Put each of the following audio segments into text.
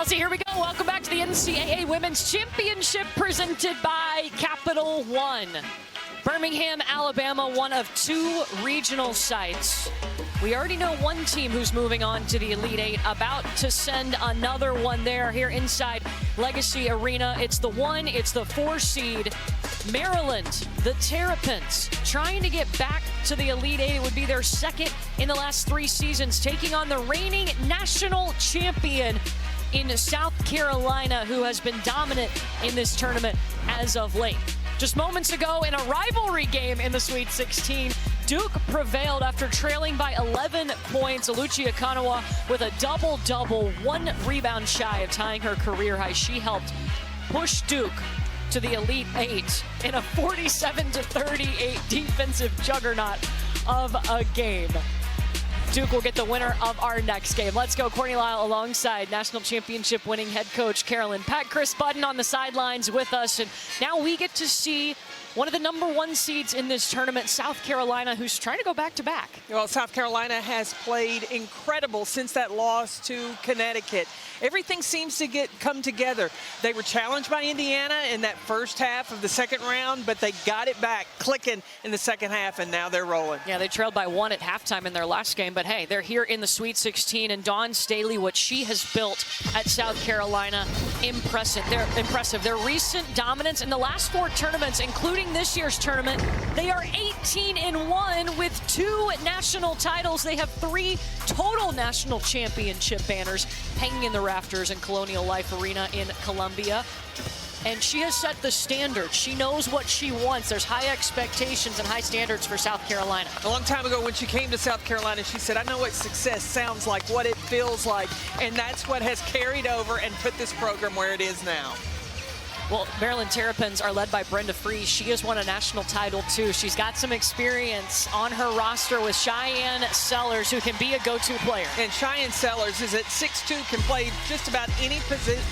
Delsey, here we go. Welcome back to the NCAA Women's Championship presented by Capital One. Birmingham, Alabama, one of two regional sites. We already know one team who's moving on to the Elite Eight, about to send another one there here inside Legacy Arena. It's the 4 seed, Maryland, the Terrapins, trying to get back to the Elite Eight. It would be their second in the last 3 seasons, taking on the reigning national champion in South Carolina, who has been dominant in this tournament as of late. Just moments ago, in a rivalry game in the Sweet 16, Duke prevailed after trailing by 11 points. Alucia Kanawa with a double-double, 1 rebound shy of tying her career high. She helped push Duke to the Elite Eight in a 47-38 defensive juggernaut of a game. Duke will get the winner of our next game. Let's go, Courtney Lyle alongside national championship winning head coach Carolyn Peck. Chris Budden on the sidelines with us, and now we get to see one of the #1 seeds in this tournament, South Carolina, who's trying to go back-to-back. Well, South Carolina has played incredible since that loss to Connecticut. Everything seems to come together. They were challenged by Indiana in that first half of the second round, but they got it back clicking in the second half, and now they're rolling. Yeah, they trailed by 1 at halftime in their last game, but hey, they're here in the Sweet 16, and Dawn Staley, what she has built at South Carolina, impressive. Their recent dominance in the last 4 tournaments, including this year's tournament, they are 18-1 with 2 national titles. They have 3 total national championship banners hanging in the rafters in Colonial Life Arena in Columbia. And she has set the standard. She knows what she wants. There's high expectations and high standards for South Carolina. A long time ago when she came to South Carolina, she said, I know what success sounds like, what it feels like. And that's what has carried over and put this program where it is now. Well, Maryland Terrapins are led by Brenda Free. She has won a national title, too. She's got some experience on her roster with Cheyenne Sellers, who can be a go-to player. And Cheyenne Sellers is at 6'2", can play just about any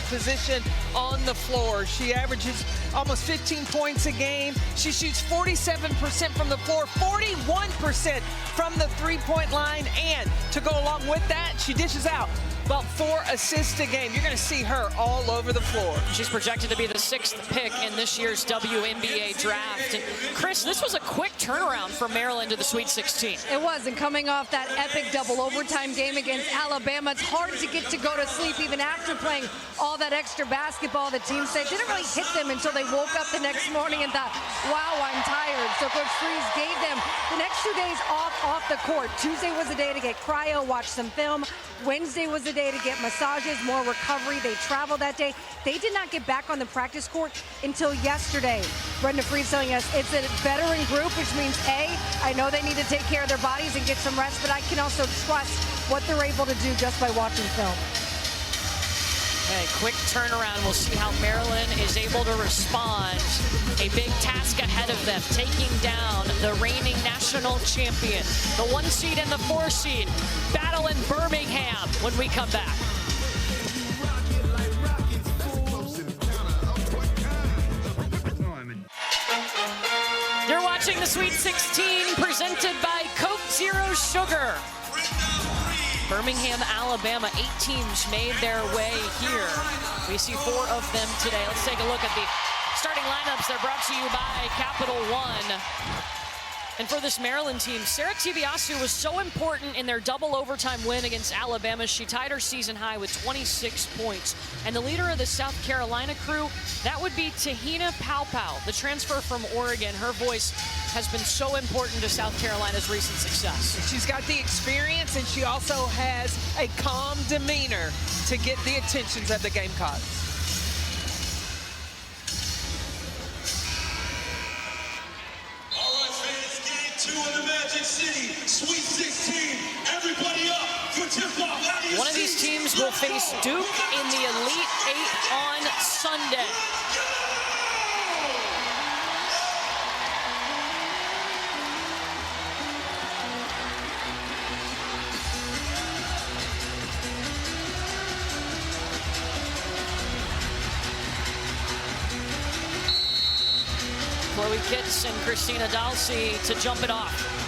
position on the floor. She averages almost 15 points a game. She shoots 47% from the floor, 41% from the three-point line. And to go along with that, she dishes out about 4 assists a game. You're going to see her all over the floor. She's projected to be the 6th pick in this year's WNBA draft. And Chris, this was a quick turnaround for Maryland to the Sweet 16. It was, and coming off that epic double overtime game against Alabama, it's hard to get to go to sleep even after playing all that extra basketball. The team said didn't really hit them until they woke up the next morning and thought, wow, I'm tired. So Coach Freeze gave them the next 2 days off the court. Tuesday was a day to get cryo, watch some film. Wednesday was a day to get massages, more recovery. They traveled that day. They did not get back on the practice court until yesterday. Brenda Freeze telling us it's a veteran group, which means I know they need to take care of their bodies and get some rest, but I can also trust what they're able to do just by watching film. Okay, quick turnaround. We'll see how Maryland is able to respond. A big task ahead of them, taking down the reigning national champion. The 1 seed and the 4 seed battle in Birmingham when we come back. You're watching the Sweet 16 presented by Coke Zero Sugar. Birmingham, Alabama, 8 teams made their way here. We see 4 of them today. Let's take a look at the starting lineups. They're brought to you by Capital One. And for this Maryland team, Sarah Tibiasu was so important in their double overtime win against Alabama. She tied her season high with 26 points. And the leader of the South Carolina crew, that would be Tahina Paupau, the transfer from Oregon. Her voice has been so important to South Carolina's recent success. She's got the experience, and she also has a calm demeanor to get the attentions of the Gamecocks. In the Magic City, Sweet 16, everybody up for tip-off. One of these teams will face Duke in the Elite Eight on Sunday. Chloe Kitts and Christina Dalsey to jump it off.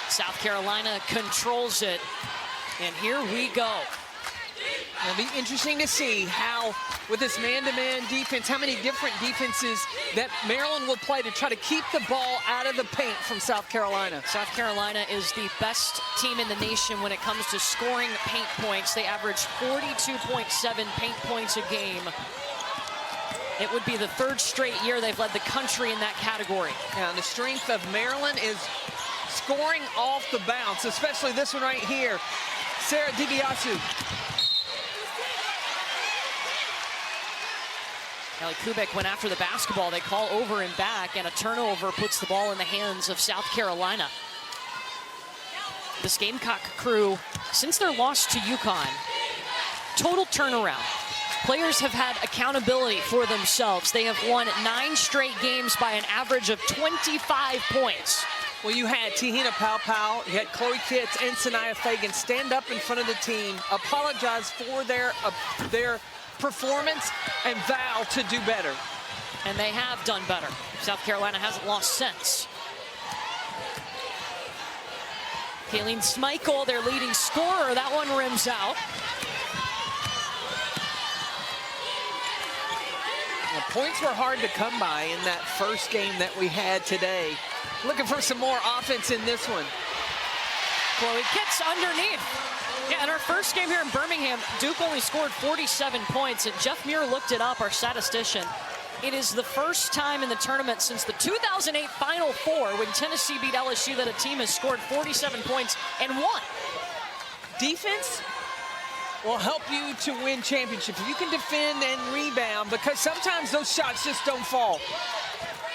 South Carolina controls it. And here we go. It'll be interesting to see how, with this man-to-man defense, how many different defenses that Maryland will play to try to keep the ball out of the paint from South Carolina. South Carolina is the best team in the nation when it comes to scoring paint points. They average 42.7 paint points a game. It would be the third straight year they've led the country in that category. Now, the strength of Maryland is scoring off the bounce, especially this one right here. Sarah DiBiase. Ellie Kubik went after the basketball. They call over and back, and a turnover puts the ball in the hands of South Carolina. This Gamecock crew, since their loss to UConn, total turnaround. Players have had accountability for themselves. They have won 9 straight games by an average of 25 points. Well, you had Te-Hina Paopao, you had Chloe Kitts and Sanaya Fagan stand up in front of the team, apologize for their performance, and vow to do better. And they have done better. South Carolina hasn't lost since. Kayleen Schmeichel, their leading scorer, that one rims out. The points were hard to come by in that first game that we had today. Looking for some more offense in this one. Chloe Kitts underneath. Yeah, in our first game here in Birmingham, Duke only scored 47 points, and Jeff Muir looked it up, our statistician. It is the first time in the tournament since the 2008 Final Four when Tennessee beat LSU that a team has scored 47 points and won. Defense will help you to win championships. If you can defend and rebound, because sometimes those shots just don't fall.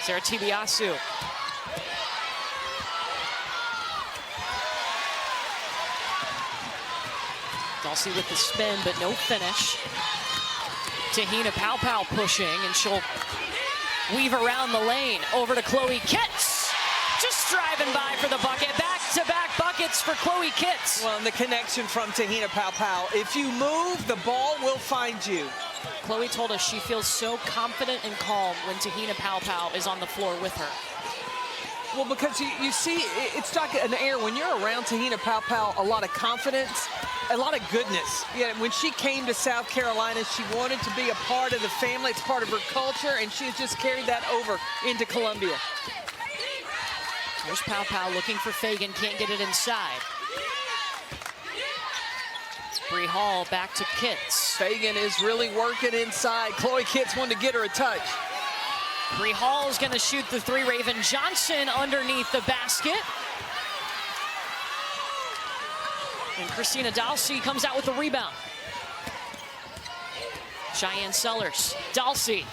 Sarah Tibiasu. Dulcie with the spin, but no finish. Te-Hina Paopao pushing, and she'll weave around the lane. Over to Chloe Kitts. Just driving by for the bucket. Back-to-back buckets for Chloe Kitts. Well, and the connection from Te-Hina Paopao. If you move, the ball will find you. Chloe told us she feels so confident and calm when Te-Hina Paopao is on the floor with her. Well, because you see, it's like an air. When you're around Te-Hina Paopao, a lot of confidence, a lot of goodness. Yeah, when she came to South Carolina, she wanted to be a part of the family. It's part of her culture, and she has just carried that over into Columbia. There's Paopao looking for Fagan, can't get it inside. Bree Hall back to Kitts. Fagan is really working inside. Chloe Kitts wanted to get her a touch. Bree Hall is going to shoot the three. Raven Johnson underneath the basket. And Christina Dulcie comes out with the rebound. Cheyenne Sellers, Dulcie.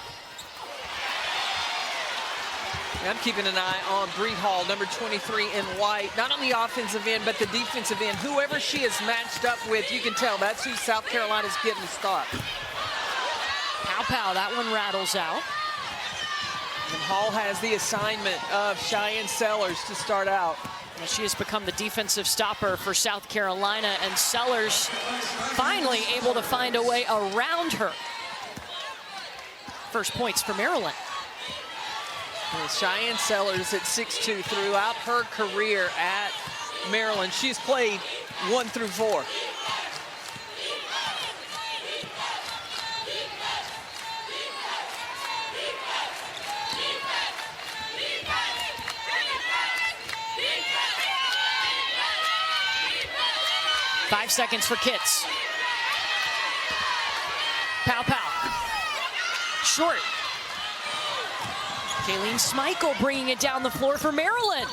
I'm keeping an eye on Bree Hall, number 23 in white, not on the offensive end, but the defensive end. Whoever she is matched up with, you can tell that's who South Carolina's getting to stop. Paopao, that one rattles out. And Hall has the assignment of Cheyenne Sellers to start out. Well, she has become the defensive stopper for South Carolina, and Sellers finally able to find a way around her. First points for Maryland. Well, Cheyenne Sellers at 6'2" throughout her career at Maryland. She's played 1 through 4. Five seconds for Kitts. Paopao. Short. Kayleen Schmeichel bringing it down the floor for Maryland.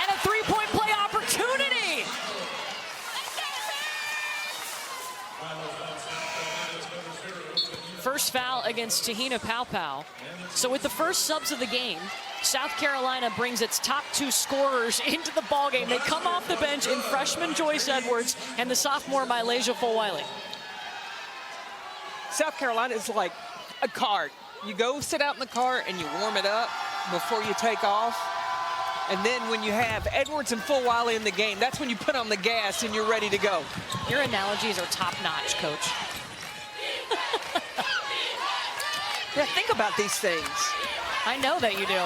And a three-point play opportunity. First foul against Te-Hina Paopao. So with the first subs of the game, South Carolina brings its top 2 scorers into the ballgame. They come off the bench in freshman Joyce Edwards and the sophomore Mylasia Fulwiley. South Carolina is like a cart. You go sit out in the car and you warm it up before you take off. And then when you have Edwards and Fulwiley in the game, that's when you put on the gas and you're ready to go. Your analogies are top-notch, Coach. Yeah, think about these things. I know that you do.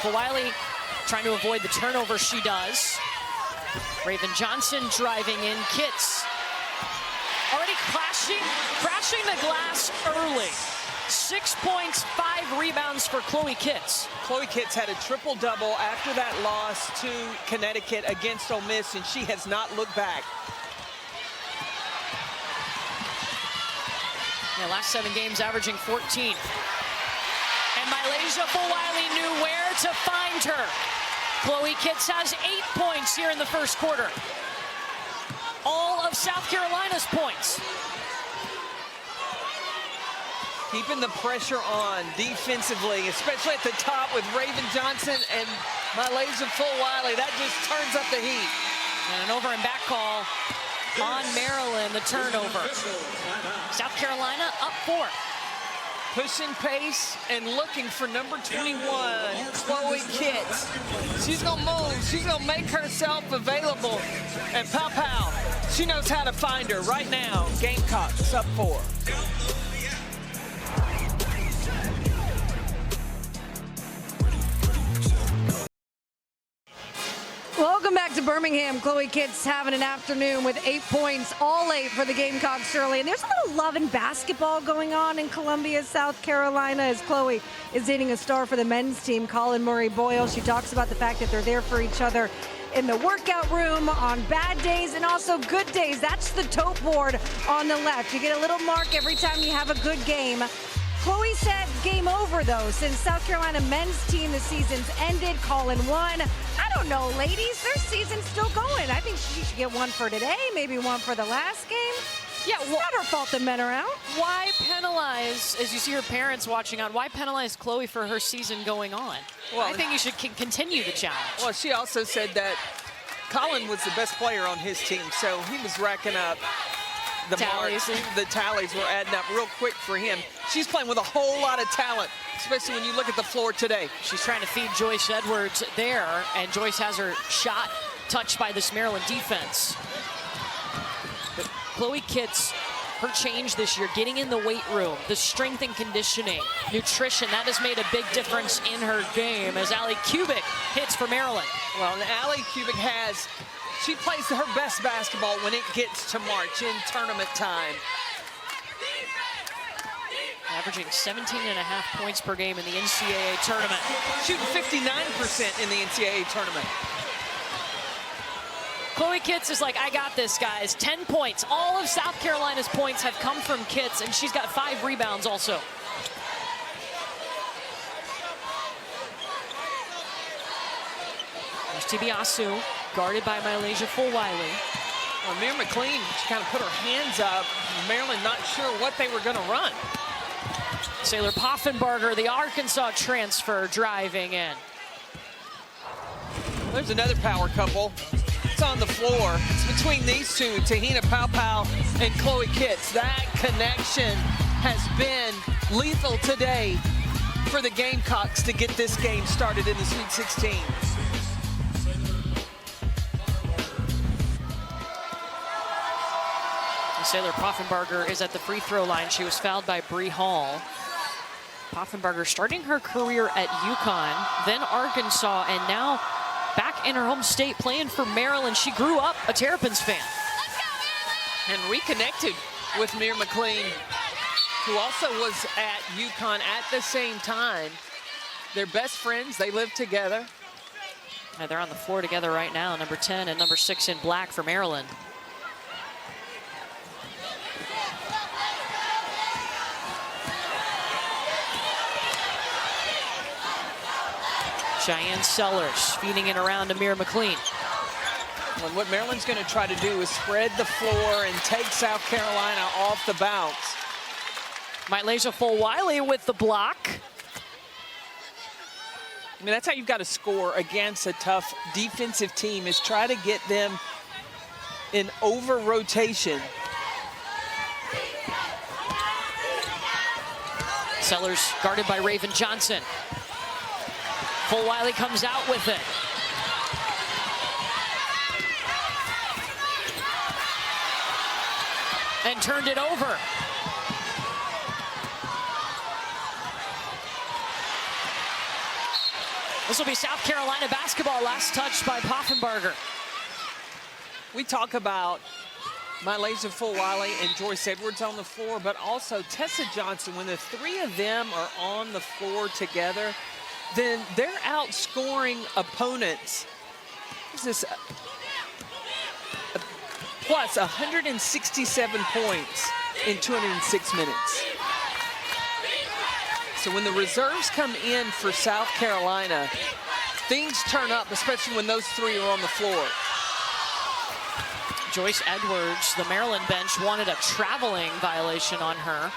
Fulwiley Trying to avoid the turnover, she does. Raven Johnson driving in. Kitts already crashing the glass early. 6 points, 5 rebounds for Chloe Kitts. Chloe Kitts had a triple-double after that loss to Connecticut against Ole Miss, and she has not looked back. Yeah, last 7 games averaging 14. And Mylasia Fulwiley knew where to find her. Chloe Kitts has 8 points here in the first quarter. All of South Carolina's points. Keeping the pressure on defensively, especially at the top with Raven Johnson and Mylasia Fulwiley. That just turns up the heat. And an over and back call on Maryland, the turnover. South Carolina up 4. Pushing pace and looking for number 21, Chloe Kitts. She's gonna move, she's gonna make herself available. And Pow Pow, she knows how to find her right now. Gamecocks up 4. Welcome back to Birmingham. Chloe Kitts having an afternoon with 8 points, all 8 for the Gamecocks early. And there's a little love and basketball going on in Columbia, South Carolina, as Chloe is dating a star for the men's team, Colin Murray Boyle. She talks about the fact that they're there for each other in the workout room on bad days and also good days. That's the tote board on the left. You get a little mark every time you have a good game. Chloe said game over, though, since South Carolina men's team, the season's ended. Colin won. I don't know, ladies. Their season's still going. I think she should get one for today, maybe one for the last game. Yeah, it's not her fault the men are out. Why penalize, as you see her parents watching on, why penalize Chloe for her season going on? Well, I think you should continue the challenge. Well, she also said that Colin was the best player on his team, so he was racking up the tallies. The tallies were adding up real quick for him. She's playing with a whole lot of talent, especially when you look at the floor today. She's trying to feed Joyce Edwards there, and Joyce has her shot touched by this Maryland defense. But Chloe Kitts, her change this year, getting in the weight room, the strength and conditioning, nutrition, that has made a big difference in her game as Allie Kubik hits for Maryland. Well, and Allie Kubik she plays her best basketball when it gets to March in tournament time. Averaging 17.5 points per game in the NCAA tournament. Shooting 59% in the NCAA tournament. Chloe Kitts is like, I got this, guys. 10 points. All of South Carolina's points have come from Kitts, and she's got 5 rebounds also. There's Tibiasu, guarded by Mylasia Fulwiley. Well, Amir McLean, she kind of put her hands up. Maryland not sure what they were going to run. Sailor Poffenbarger, the Arkansas transfer, driving in. There's another power couple. It's on the floor. It's between these two, Tahina Paopao and Chloe Kitts. That connection has been lethal today for the Gamecocks to get this game started in the Sweet 16. Sailor Poffenbarger is at the free throw line. She was fouled by Bree Hall. Poffenbarger starting her career at UConn, then Arkansas, and now back in her home state playing for Maryland. She grew up a Terrapins fan. And reconnected with Mir McLean, who also was at UConn at the same time. They're best friends. They live together. And they're on the floor together right now, number 10 and number 6 in black for Maryland. Cheyenne Sellers feeding it around Amir McLean. And what Maryland's going to try to do is spread the floor and take South Carolina off the bounce. Mylasia Fulwiley with the block. I mean, that's how you've got to score against a tough defensive team, is try to get them in over-rotation. Sellers guarded by Raven Johnson. Fulwiley comes out with it. And turned it over. This will be South Carolina basketball, last touch by Poffenbarger. We talk about Mylasia Fulwiley and Joyce Edwards on the floor, but also Tessa Johnson. When the three of them are on the floor together, then they're outscoring opponents. This is plus 167 points in 206 minutes. So when the reserves come in for South Carolina, things turn up, especially when those three are on the floor. Joyce Edwards, the Maryland bench, wanted a traveling violation on her.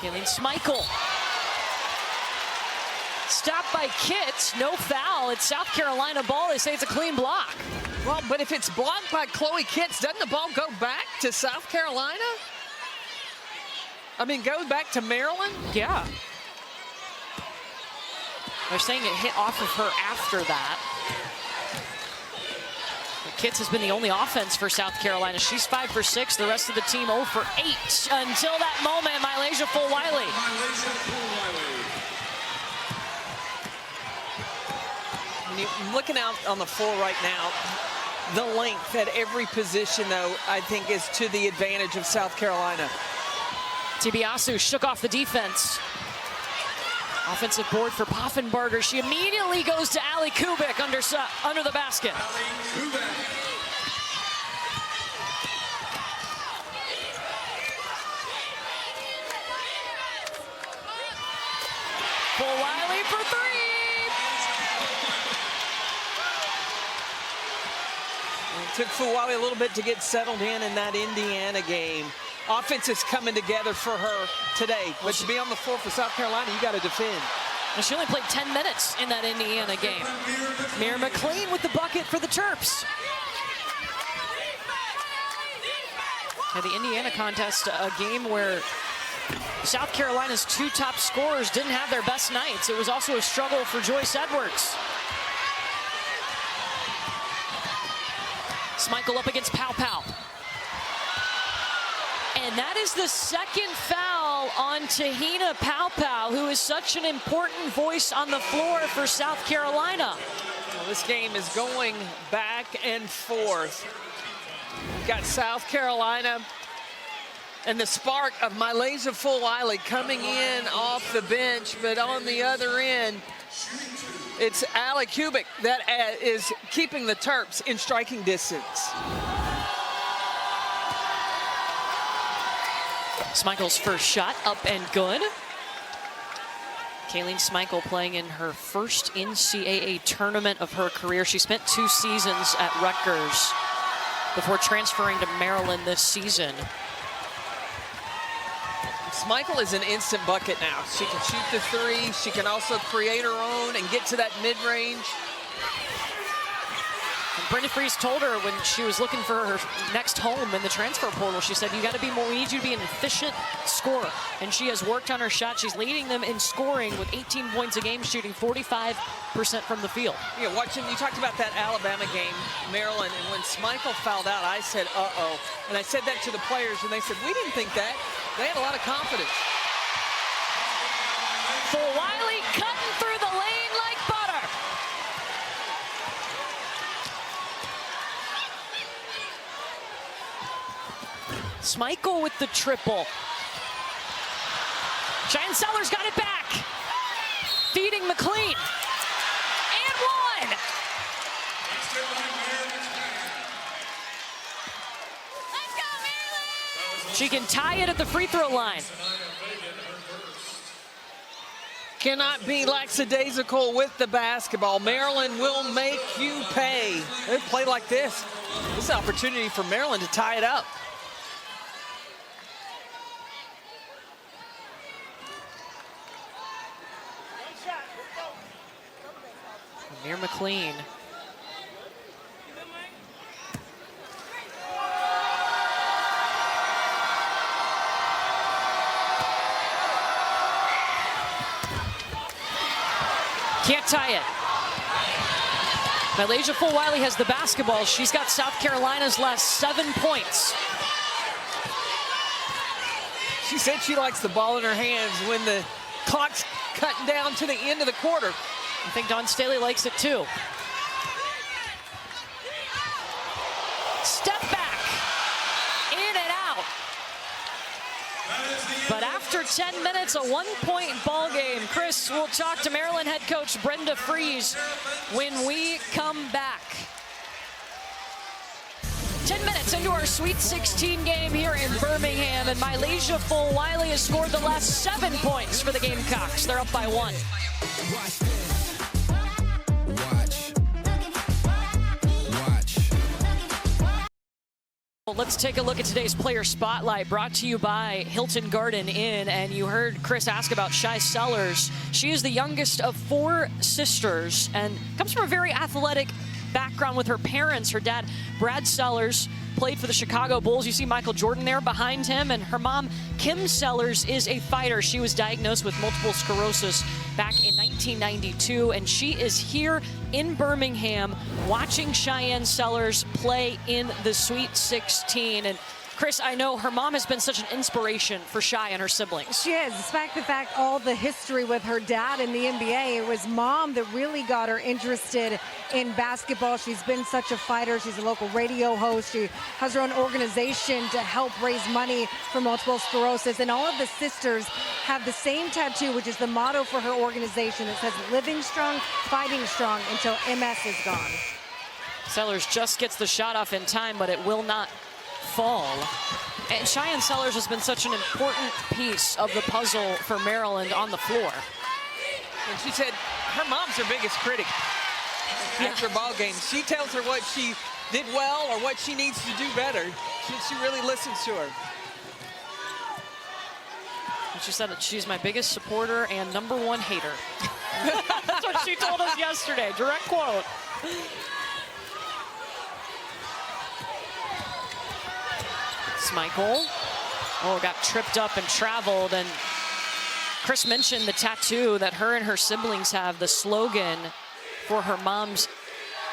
Kayleen Schmeichel. Stopped by Kitts, no foul. It's South Carolina ball. They say it's a clean block. Well, but if it's blocked by Chloe Kitts, doesn't the ball go back to South Carolina? I mean, go back to Maryland? Yeah. They're saying it hit off of her after that. Kitts has been the only offense for South Carolina. She's 5 for 6. The rest of the team 0 for 8. Until that moment, Mylasia Fulwiley. When you're looking out on the floor right now, the length at every position, though, I think is to the advantage of South Carolina. Tibiasu shook off the defense. Offensive board for Poffenbarger. She immediately goes to Ali Kubik under the basket. Fulwiley for three. It took Fulwiley a little bit to get settled in that Indiana game. Offense is coming together for her today, but to be on the floor for South Carolina, you got to defend. And she only played 10 minutes in that Indiana game. Mira McLean with the bucket for the Terps. Yeah, the Indiana contest, a game where South Carolina's two top scorers didn't have their best nights. It was also a struggle for Joyce Edwards. Schmeichel up against Pow Pow. And that is the second foul on Tahina Pow Pow, who is such an important voice on the floor for South Carolina. Well, this game is going back and forth. You've got South Carolina and the spark of Mylasia Fulwiley coming in off the bench, but on the other end, it's Ali Kubik that is keeping the Terps in striking distance. Schmeichel's first shot up and good. Kayleen Schmeichel playing in her first NCAA tournament of her career. She spent 2 seasons at Rutgers before transferring to Maryland this season. Schmeichel is an instant bucket now. She can shoot the three. She can also create her own and get to that mid-range. And Brenda Fries told her when she was looking for her next home in the transfer portal, she said, we need you to be an efficient scorer. And she has worked on her shot. She's leading them in scoring with 18 points a game, shooting 45% from the field. Yeah, watching, you talked about that Alabama game, Maryland, and when Schmeichel fouled out, I said, uh-oh. And I said that to the players, and they said, we didn't think that. They had a lot of confidence. Fulwiley cutting through the lane like butter. Schmeichel with the triple. Cheyenne Sellers got it back. Feeding McLean. And one. She can tie it at the free throw line. Cannot be lackadaisical with the basketball. Maryland will make you pay. They play like this. This is an opportunity for Maryland to tie it up. Amir McLean. Can't tie it. Mylasia Fulwiley has the basketball. She's got South Carolina's last 7 points. She said she likes the ball in her hands when the clock's cutting down to the end of the quarter. I think Dawn Staley likes it too. Step back, in and out. But after 10 minutes, a 1-point ball game. Chris, we'll talk to Maryland head coach Brenda Fries when we come back. 10 minutes into our Sweet 16 game here in Birmingham, and Mylesia Full-Wiley has scored the last 7 points for the Gamecocks. They're up by 1. Well, let's take a look at today's player spotlight, brought to you by Hilton Garden Inn. And you heard Chris ask about Shy Sellers. She is the youngest of 4 sisters and comes from a very athletic background with her parents. Her dad, Brad Sellers, played for the Chicago Bulls. You see Michael Jordan there behind him. And her mom, Kim Sellers, is a fighter. She was diagnosed with multiple sclerosis back in 1992. And she is here in Birmingham watching Cheyenne Sellers play in the Sweet 16. And Chris, I know her mom has been such an inspiration for Shy and her siblings. She is. Despite the fact all the history with her dad in the NBA, it was mom that really got her interested in basketball. She's been such a fighter. She's a local radio host. She has her own organization to help raise money for multiple sclerosis. And all of the sisters have the same tattoo, which is the motto for her organization. It says, living strong, fighting strong until MS is gone. Sellers just gets the shot off in time, but it will not fall. And Cheyenne Sellers has been such an important piece of the puzzle for Maryland on the floor. And she said her mom's her biggest critic after ball games. She tells her what she did well or what she needs to do better. She really listens to her. And she said that she's my biggest supporter and #1 hater. That's what she told us yesterday, direct quote. Michael. Oh, got tripped up and traveled. And Chris mentioned the tattoo that her and her siblings have, the slogan for her mom's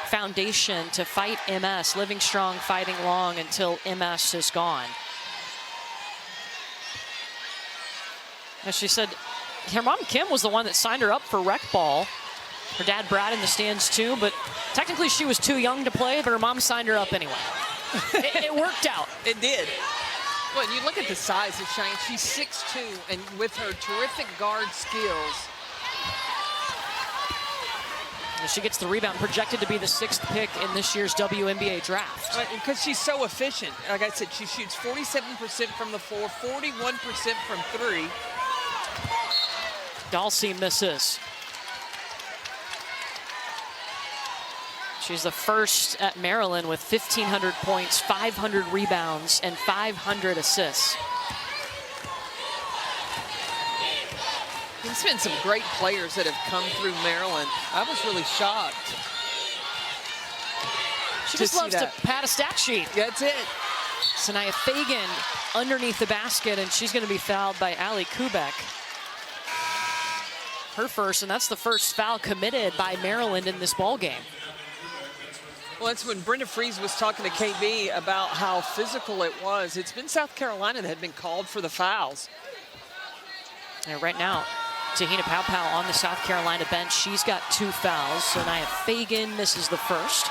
foundation to fight MS, living strong, fighting long until MS is gone. As she said, her mom, Kim, was the one that signed her up for rec ball. Her dad, Brad, in the stands too, but technically she was too young to play, but her mom signed her up anyway. It worked out. It did. Well, you look at the size of Cheyenne. She's 6'2", and with her terrific guard skills. And she gets the rebound, projected to be the 6th pick in this year's WNBA draft. Because she's so efficient. Like I said, she shoots 47% from the floor, 41% from 3. Dalsey misses. She's the first at Maryland with 1,500 points, 500 rebounds, and 500 assists. There's been some great players that have come through Maryland. I was really shocked. She just loves to pad a stat sheet. That's it. Sanaya Fagan underneath the basket, and she's going to be fouled by Ali Kubek. Her first, and that's the first foul committed by Maryland in this ball game. Well, that's when Brenda Fries was talking to KB about how physical it was. It's been South Carolina that had been called for the fouls. And right now, Tahina Paopao on the South Carolina bench. She's got 2 fouls. So Nia Fagan misses the first.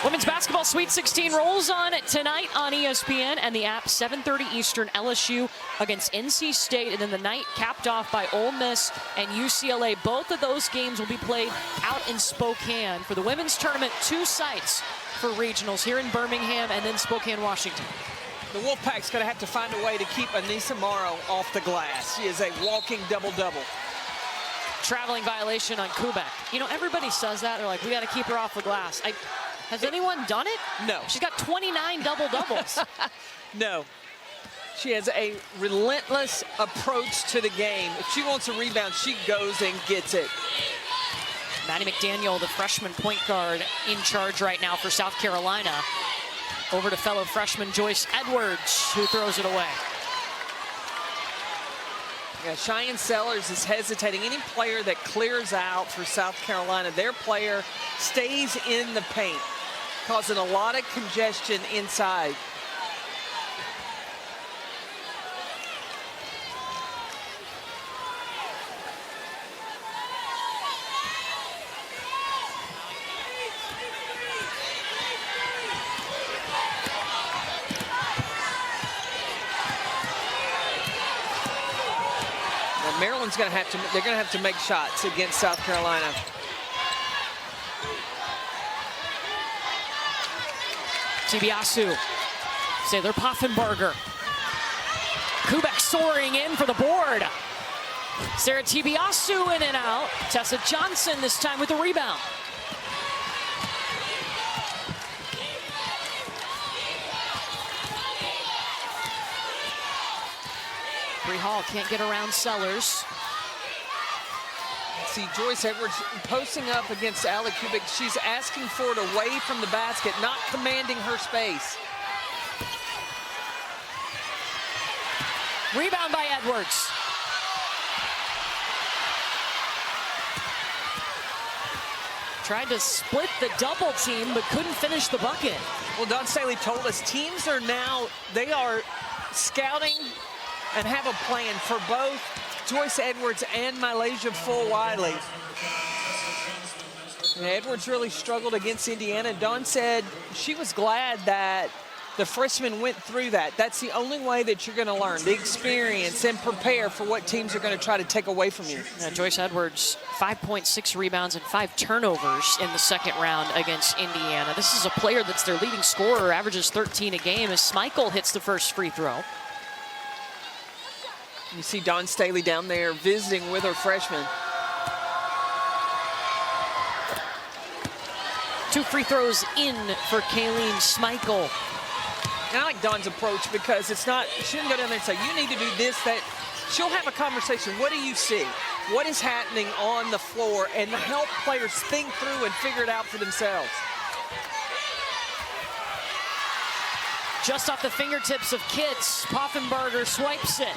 Women's basketball Sweet 16 rolls on tonight on ESPN and the app, 7:30 Eastern, LSU against NC State. And then the night capped off by Ole Miss and UCLA. Both of those games will be played out in Spokane. For the women's tournament, 2 sites for regionals here in Birmingham and then Spokane, Washington. The Wolfpack's going to have to find a way to keep Anissa Morrow off the glass. She is a walking double-double. Traveling violation on Kubek. You know, everybody says that. They're like, we got to keep her off the glass. Has anyone done it? No. She's got 29 double-doubles. No. She has a relentless approach to the game. If she wants a rebound, she goes and gets it. Maddie McDaniel, the freshman point guard, in charge right now for South Carolina. Over to fellow freshman Joyce Edwards, who throws it away. Yeah, Cheyenne Sellers is hesitating. Any player that clears out for South Carolina, their player stays in the paint, causing a lot of congestion inside. Maryland's going to have to, they're going to have to make shots against South Carolina. Tibiasu, Saylor Poffenbarger. Kubek soaring in for the board. Sarah Tibiasu in and out. Tessa Johnson this time with the rebound. Bree Hall can't get around Sellers. See Joyce Edwards posting up against Allie Kubik. She's asking for it away from the basket, not commanding her space. Rebound by Edwards. Tried to split the double team, but couldn't finish the bucket. Well, Don Staley told us teams are now, they are scouting and have a plan for both Joyce Edwards and Malaysia Full-Wiley. Edwards really struggled against Indiana. Dawn said she was glad that the freshmen went through that. That's the only way that you're going to learn, the experience, and prepare for what teams are going to try to take away from you. Joyce Edwards, 5.6 rebounds and 5 turnovers in the second round against Indiana. This is a player that's their leading scorer, averages 13 a game as Schmeichel hits the first free throw. You see Dawn Staley down there visiting with her freshmen. 2 free throws in for Kayleen Schmeichel. And I like Dawn's approach because it's not, she didn't go down there and say, you need to do this, that. She'll have a conversation. What do you see? What is happening on the floor? And help players think through and figure it out for themselves. Just off the fingertips of Kitts, Poffenbarger swipes it.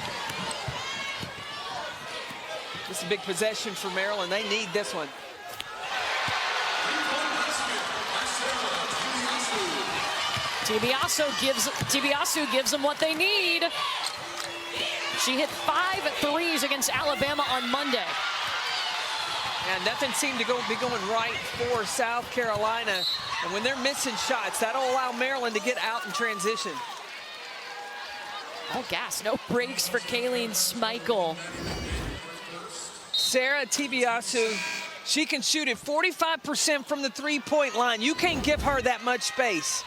This is a big possession for Maryland. They need this one. Tibiasu gives them what they need. She hit 5 threes against Alabama on Monday. And nothing seemed to be going right for South Carolina. And when they're missing shots, that'll allow Maryland to get out in transition. Oh, gas, no breaks for Kayleen Schmeichel. Sarah Tibiasu, she can shoot it 45% from the three-point line. You can't give her that much space.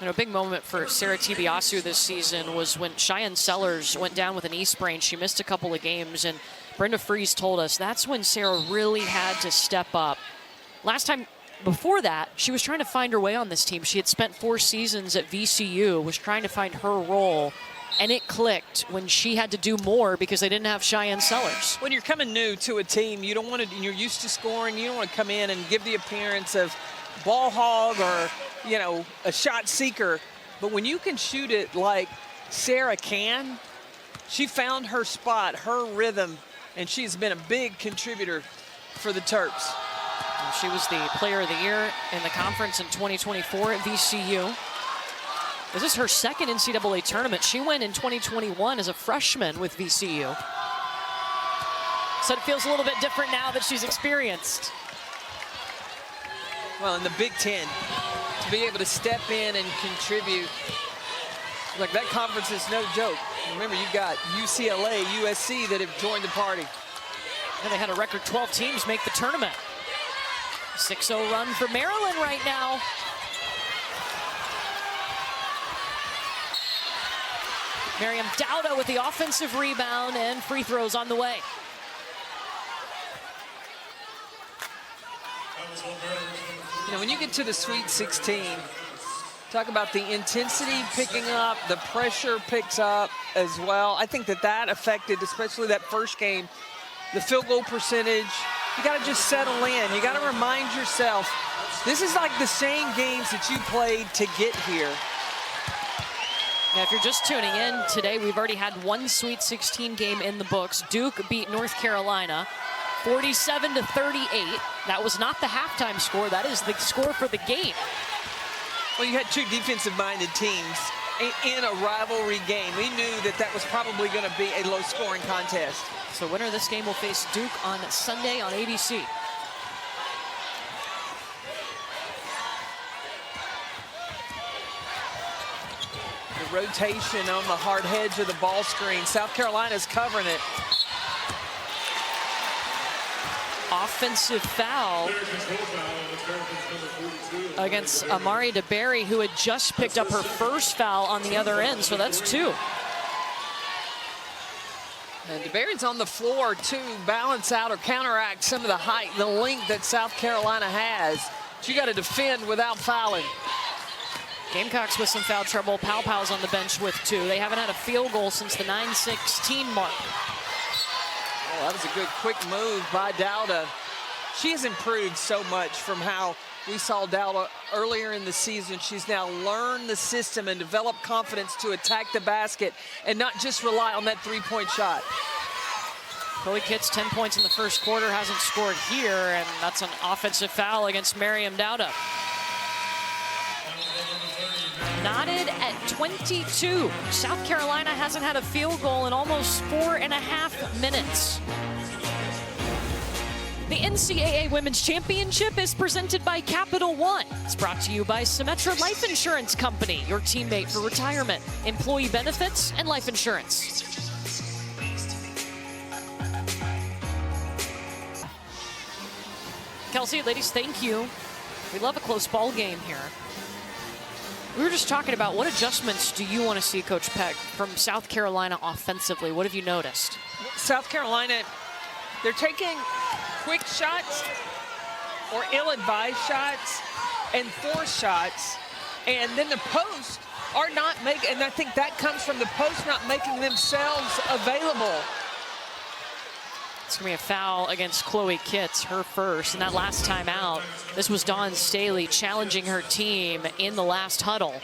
And a big moment for Sarah Tibiasu this season was when Cheyenne Sellers went down with a knee sprain. She missed a couple of games, and Brenda Fries told us that's when Sarah really had to step up. Last time before that, she was trying to find her way on this team. She had spent 4 seasons at VCU, was trying to find her role, and it clicked when she had to do more because they didn't have Cheyenne Sellers. When you're coming new to a team, you don't want to, you're used to scoring, you don't want to come in and give the appearance of ball hog or, you know, a shot seeker. But when you can shoot it like Sarah can, she found her spot, her rhythm, and she's been a big contributor for the Terps. She was the player of the year in the conference in 2024 at VCU. This is her second NCAA tournament. She went in 2021 as a freshman with VCU. So it feels a little bit different now that she's experienced. Well, in the Big Ten, to be able to step in and contribute, look, that conference is no joke. Remember, you've got UCLA, USC that have joined the party. And they had a record 12 teams make the tournament. 6-0 run for Maryland right now. Miriam Dowda with the offensive rebound and free throws on the way. You know, when you get to the Sweet 16, talk about the intensity picking up, the pressure picks up as well. I think that affected, especially that first game, the field goal percentage. You got to just settle in. You got to remind yourself, this is like the same games that you played to get here. Now, if you're just tuning in, today we've already had one Sweet 16 game in the books. Duke beat North Carolina 47-38. That was not the halftime score. That is the score for the game. Well, you had 2 defensive-minded teams in a rivalry game. We knew that was probably going to be a low-scoring contest. So winner of this game will face Duke on Sunday on ABC. The rotation on the hard edge of the ball screen. South Carolina's covering it. offensive foul against Amari DeBerry, who had just picked up her first foul on the other end, so that's 2. And DeBerry's on the floor to balance out or counteract some of the height, the length that South Carolina has. But you got to defend without fouling. Gamecocks with some foul trouble. Pow Pow's on the bench with 2. They haven't had a field goal since the 9-16 mark. Oh, that was a good quick move by Dowda. She has improved so much from how we saw Dowda earlier in the season. She's now learned the system and developed confidence to attack the basket and not just rely on that three-point shot. Chloe Kitts, 10 points in the first quarter, hasn't scored here, and that's an offensive foul against Miriam Dowda. Knotted at 22. South Carolina hasn't had a field goal in almost 4.5 minutes. The NCAA Women's Championship is presented by Capital One. It's brought to you by Symetra Life Insurance Company, your teammate for retirement, employee benefits, and life insurance. Kelsey, ladies, thank you. We love a close ball game here. We were just talking about what adjustments do you want to see, Coach Peck, from South Carolina offensively? What have you noticed? South Carolina, they're taking quick shots or ill-advised shots and forced shots, and then the post are not making, and I think that comes from the post not making themselves available. It's going to be a foul against Chloe Kitts, her first. And that last time out, this was Dawn Staley challenging her team in the last huddle.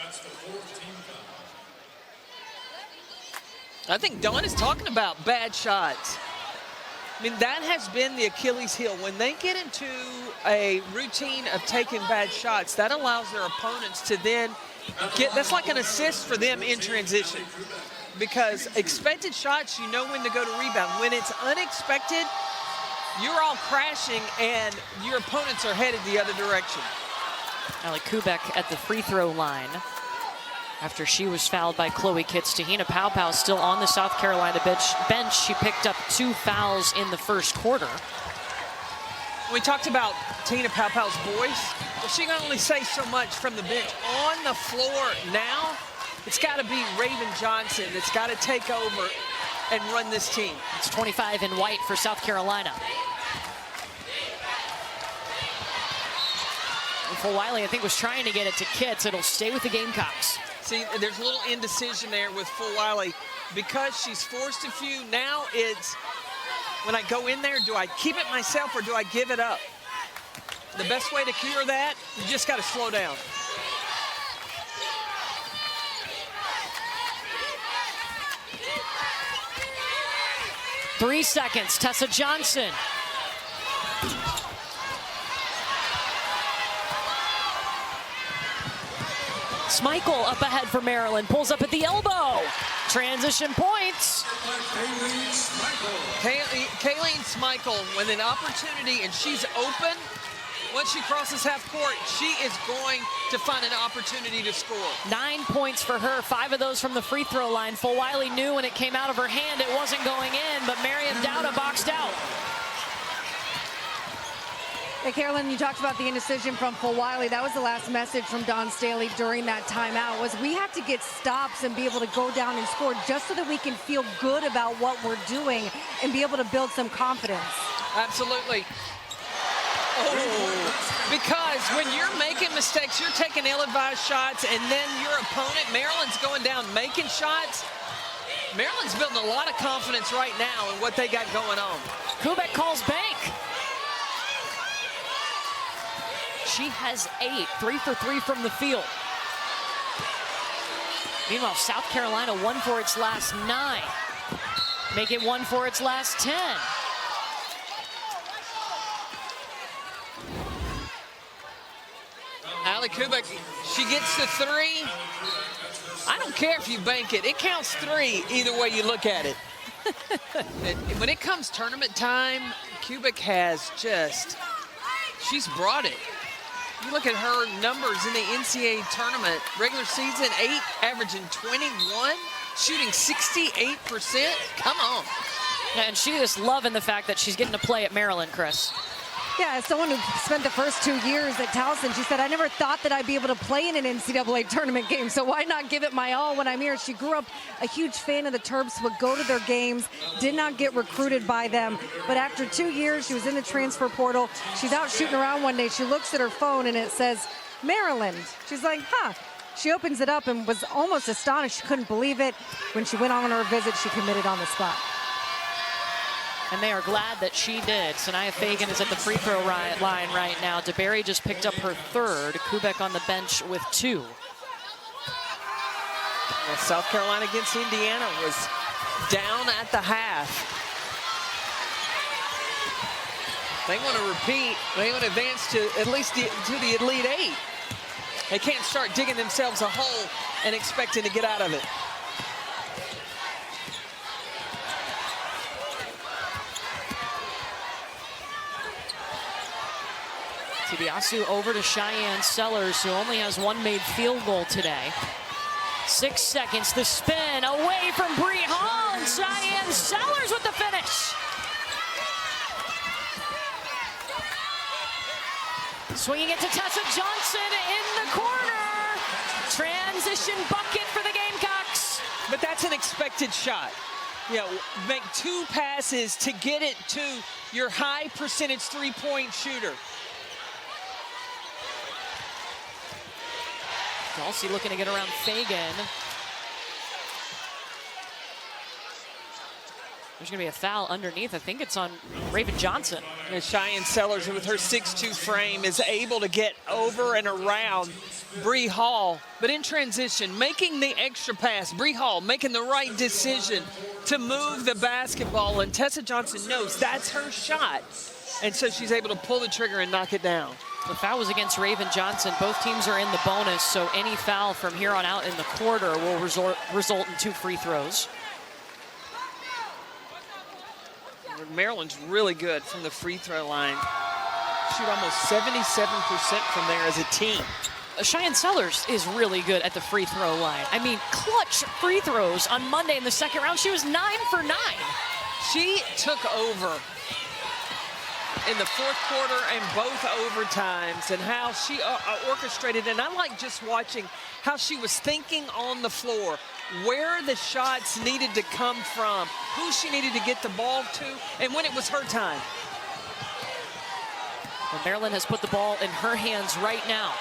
I think Dawn is talking about bad shots. I mean, that has been the Achilles heel. When they get into a routine of taking bad shots, that allows their opponents to then get, that's like an assist for them in transition. Because expected shots, you know when to go to rebound. When it's unexpected, you're all crashing and your opponents are headed the other direction. Allie Kubek at the free throw line after she was fouled by Chloe Kitts. Tahina Paupow still on the South Carolina bench. She picked up 2 fouls in the first quarter. We talked about Tahina Paupow's voice. Well, she can only say so much from the bench. On the floor now, it's got to be Raven Johnson that's got to take over and run this team. It's 25 in white for South Carolina. And Fulwiley, I think, was trying to get it to Kitts. It'll stay with the Gamecocks. See, there's a little indecision there with Fulwiley because she's forced a few. Now it's, when I go in there, do I keep it myself or do I give it up? The best way to cure that, you just got to slow down. Three seconds, Tessa Johnson. Schmeichel up ahead for Maryland, pulls up at the elbow. Transition points. Kayleen Schmeichel with an opportunity, and she's open. Once she crosses half court, she is going to find an opportunity to score. 9 points for her, 5 of those from the free throw line. Fulwiley knew when it came out of her hand it wasn't going in, but Miriam Dowda boxed out. Hey, Carolyn, you talked about the indecision from Fulwiley. That was the last message from Dawn Staley during that timeout, was we have to get stops and be able to go down and score just so that we can feel good about what we're doing and be able to build some confidence. Absolutely. Oh, because when you're making mistakes, you're taking ill-advised shots, and then your opponent, Maryland's going down making shots. Maryland's building a lot of confidence right now in what they got going on. Kubek calls bank. She has 8, 3 for 3 from the field. Meanwhile, South Carolina 1 for its last 9. Make it 1 for its last 10. Allie Kubek, she gets the 3. I don't care if you bank it. It counts 3 either way you look at it. When it comes tournament time, Kubek has just, she's brought it. You look at her numbers in the NCAA tournament, regular season 8, averaging 21, shooting 68%. Come on. And she is loving the fact that she's getting to play at Maryland, Chris. Yeah, as someone who spent the first 2 years at Towson, she said, I never thought that I'd be able to play in an NCAA tournament game, so why not give it my all when I'm here? She grew up a huge fan of the Terps, would go to their games, did not get recruited by them, but after 2 years, she was in the transfer portal. She's out shooting around one day. She looks at her phone, and it says, Maryland. She's like, huh. She opens it up and was almost astonished. She couldn't believe it. When she went on her visit, she committed on the spot. And they are glad that she did. Sanaya Fagan is at the free throw line right now. DeBerry just picked up her third. Kubek on the bench with 2. Well, South Carolina against Indiana was down at the half. They want to repeat. They want to advance to at least to the Elite 8. They can't start digging themselves a hole and expecting to get out of it. Tibiasu over to Cheyenne Sellers, who only has 1 made field goal today. 6 seconds, the spin away from Bree Hall, and Cheyenne Sellers with the finish. Swinging it to Tessa Johnson in the corner. Transition bucket for the Gamecocks. But that's an expected shot. You know, make 2 passes to get it to your high percentage three-point shooter. Dulcie looking to get around Fagan. There's going to be a foul underneath. I think it's on Raven Johnson. And Cheyenne Sellers, with her 6'2" frame, is able to get over and around Bree Hall. But in transition, making the extra pass. Bree Hall making the right decision to move the basketball. And Tessa Johnson knows that's her shot. And so she's able to pull the trigger and knock it down. The foul was against Raven Johnson. Both teams are in the bonus, so any foul from here on out in the quarter will result in 2 free throws. Maryland's really good from the free throw line. Shoot almost 77% from there as a team. Cheyenne Sellers is really good at the free throw line. I mean, clutch free throws on Monday in the second round. She was 9 for 9. She took over in the fourth quarter and both overtimes, and how she orchestrated. And I like just watching how she was thinking on the floor, where the shots needed to come from, who she needed to get the ball to, and when it was her time. Well, Maryland has put the ball in her hands right now.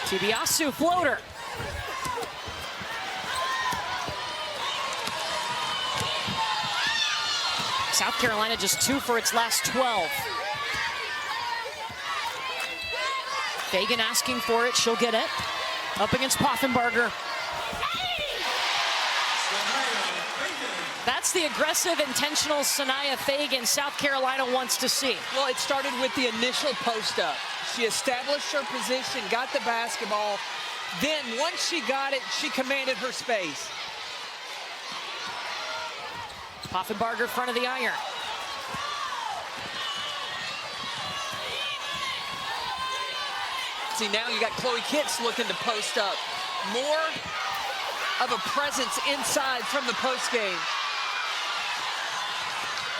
Tibiasu floater. South Carolina just 2 for its last 12. Fagan asking for it, she'll get it. Up against Poffenbarger. That's the aggressive, intentional Sanaya Fagan South Carolina wants to see. Well, it started with the initial post-up. She established her position, got the basketball. Then once she got it, she commanded her space. Poffenbarger front of the iron. See, now you got Chloe Kitts looking to post up. More of a presence inside from the post game.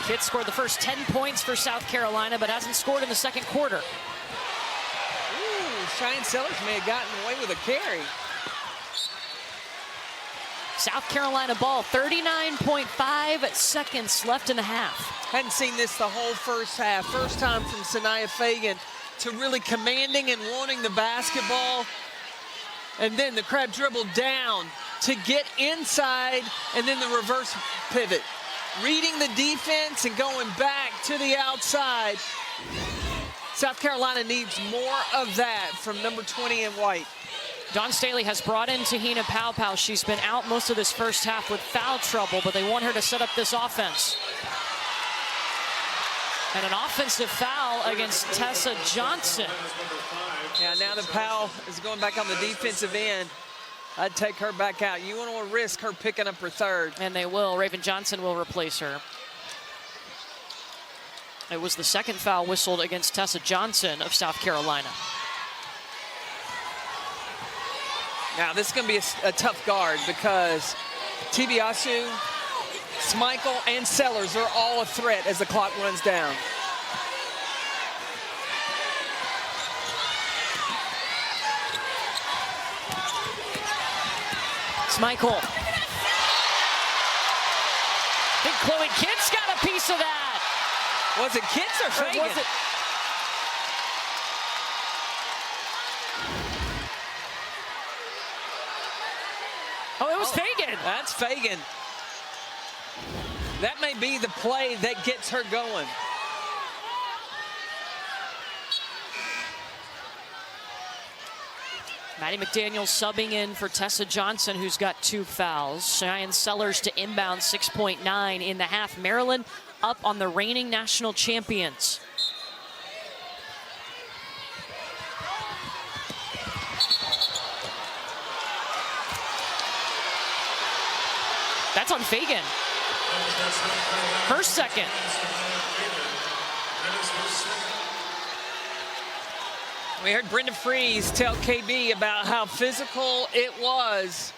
Kitts scored the first 10 points for South Carolina, but hasn't scored in the second quarter. Ooh, Cheyenne Sellers may have gotten away with a carry. South Carolina ball, 39.5 seconds left in the half. Hadn't seen this the whole first half. First time from Sanaya Fagan to really commanding and wanting the basketball. And then the crab dribble down to get inside, and then the reverse pivot. Reading the defense and going back to the outside. South Carolina needs more of that from number 20 in white. Dawn Staley has brought in Tahina Paopao. She's been out most of this first half with foul trouble, but they want her to set up this offense. And an offensive foul against Tessa Johnson. Yeah, now that Powell is going back on the defensive end, I'd take her back out. You want to risk her picking up her third. And they will. Raven Johnson will replace her. It was the second foul whistled against Tessa Johnson of South Carolina. Now, this is going to be a tough guard because Tibiasu, Schmeichel, and Sellers are all a threat as the clock runs down. Schmeichel. I think Chloe Kitts got a piece of that. Was it Kitts or Fagan? Or was it? Oh, it was Fagan. That's Fagan. That may be the play that gets her going. Maddie McDaniel subbing in for Tessa Johnson, who's got 2 fouls. Cheyenne Sellers to inbound, 6.9 in the half. Maryland up on the reigning national champions. That's on Fagan. Her second. We heard Brenda Freeze tell KB about how physical it was.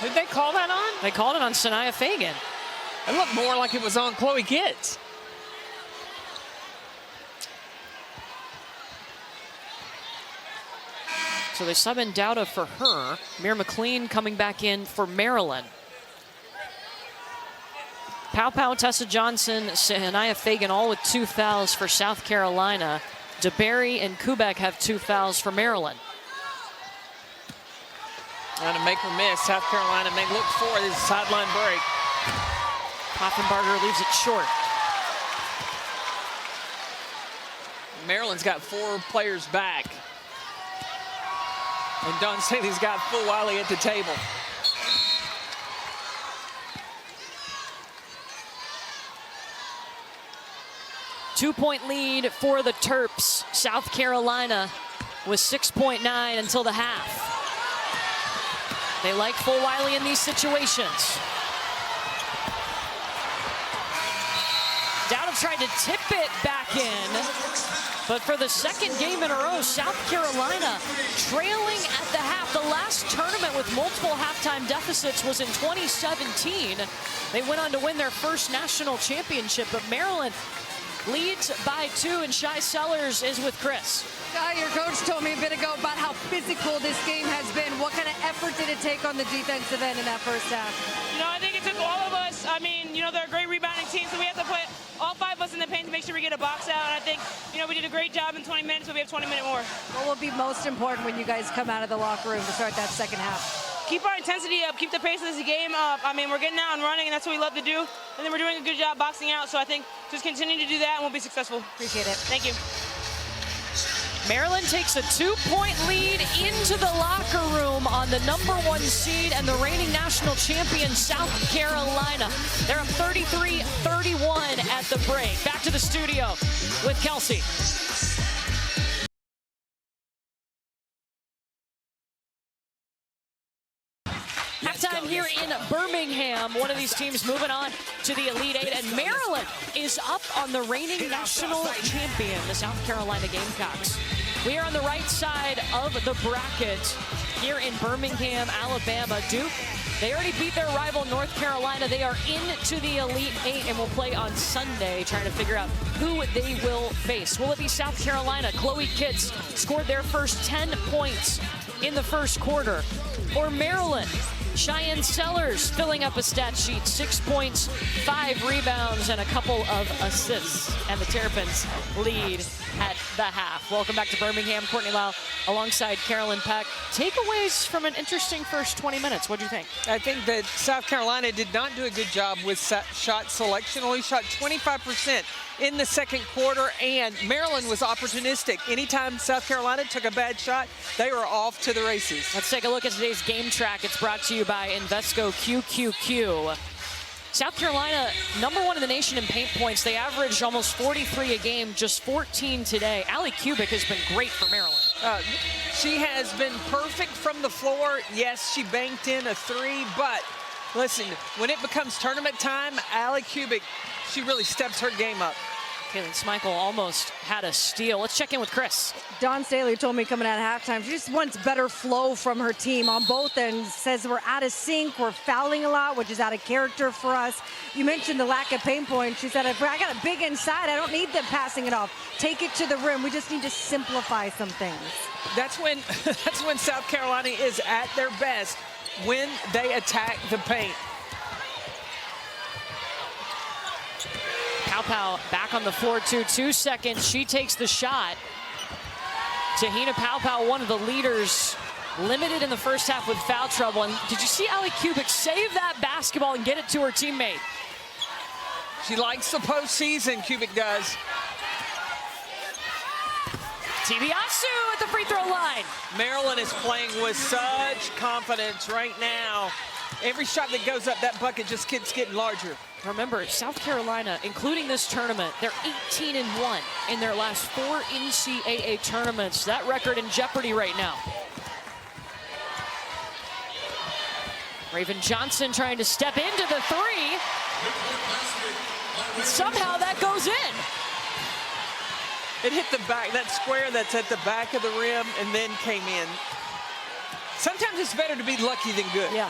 Did they call that on? They called it on Sanaya Fagan. It looked more like it was on Chloe Kitts. So they sub in Dowda for her. Mir McLean coming back in for Maryland. Pow, Tessa Johnson, Sanaya Fagan all with 2 fouls for South Carolina. DeBerry and Kubek have 2 fouls for Maryland. Trying to make her miss. South Carolina may look for this sideline break. Poffenbarger leaves it short. Maryland's got 4 players back. And Don Staley's got full Wiley at the table. Two-point lead for the Terps. South Carolina with 6.9 until the half. They like full Wiley in these situations. Dowda tried to tip it back in, but for the second game in a row, South Carolina trailing at the half. The last tournament with multiple halftime deficits was in 2017. They went on to win their first national championship, but Maryland leads by 2, and Shy Sellers is with Chris. Your coach told me a bit ago about how physical this game has been. What kind of effort did it take on the defensive end in that first half? You know, I think it took all of us. I mean, you know, they're a great rebounding team, so we have to put all 5 of us in the paint to make sure we get a box out. And I think, you know, we did a great job in 20 minutes, but we have 20 minutes more. What will be most important when you guys come out of the locker room to start that second half? Keep our intensity up, keep the pace of this game up. I mean, we're getting out and running, and that's what we love to do. And then we're doing a good job boxing out, so I think just continue to do that, and we'll be successful. Appreciate it. Thank you. Maryland takes a 2-point lead into the locker room on the #1 seed and the reigning national champion, South Carolina. They're up 33-31 at the break. Back to the studio with Kelsey. Halftime here in Birmingham. One of these teams moving on to the Elite Eight, and Maryland is up on the reigning national champion, the South Carolina Gamecocks. We are on the right side of the bracket here in Birmingham, Alabama. Duke, they already beat their rival North Carolina. They are into the Elite Eight and will play on Sunday, trying to figure out who they will face. Will it be South Carolina? Chloe Kitts scored their first 10 points in the first quarter. Or Maryland? Cheyenne Sellers filling up a stat sheet, 6 points, 5 rebounds, and a couple of assists. And the Terrapins lead at the half. Welcome back to Birmingham. Courtney Lau alongside Carolyn Peck. Takeaways from an interesting first 20 minutes. What do you think? I think that South Carolina did not do a good job with shot selection. Only shot 25% in the second quarter, and Maryland was opportunistic. Anytime South Carolina took a bad shot, they were off to the races. Let's take a look at today's game track. It's brought to you by Invesco QQQ. South Carolina, #1 in the nation in paint points. They averaged almost 43 a game, just 14 today. Allie Kubik has been great for Maryland. She has been perfect from the floor. Yes, she banked in a 3, but listen, when it becomes tournament time, Allie Kubik, she really steps her game up. Kaylee Schmeichel almost had a steal. Let's check in with Chris. Dawn Staley told me coming out of halftime, she just wants better flow from her team on both ends. Says we're out of sync, we're fouling a lot, which is out of character for us. You mentioned the lack of pain points. She said, if I got a big inside, I don't need them passing it off. Take it to the rim. We just need to simplify some things. That's when South Carolina is at their best, when they attack the paint. Pau back on the floor, 2 seconds. She takes the shot. Te-Hina Pau, one of the leaders, limited in the first half with foul trouble. And did you see Ali Kubik save that basketball and get it to her teammate? She likes the postseason, Kubik does. Tibiasu at the free throw line. Maryland is playing with such confidence right now. Every shot that goes up, that bucket just keeps getting larger. Remember, South Carolina, including this tournament, they're 18-1 in their last 4 NCAA tournaments. That record in jeopardy right now. Raven Johnson trying to step into the 3. Somehow that goes in. It hit the back, that square that's at the back of the rim, and then came in. Sometimes it's better to be lucky than good. Yeah.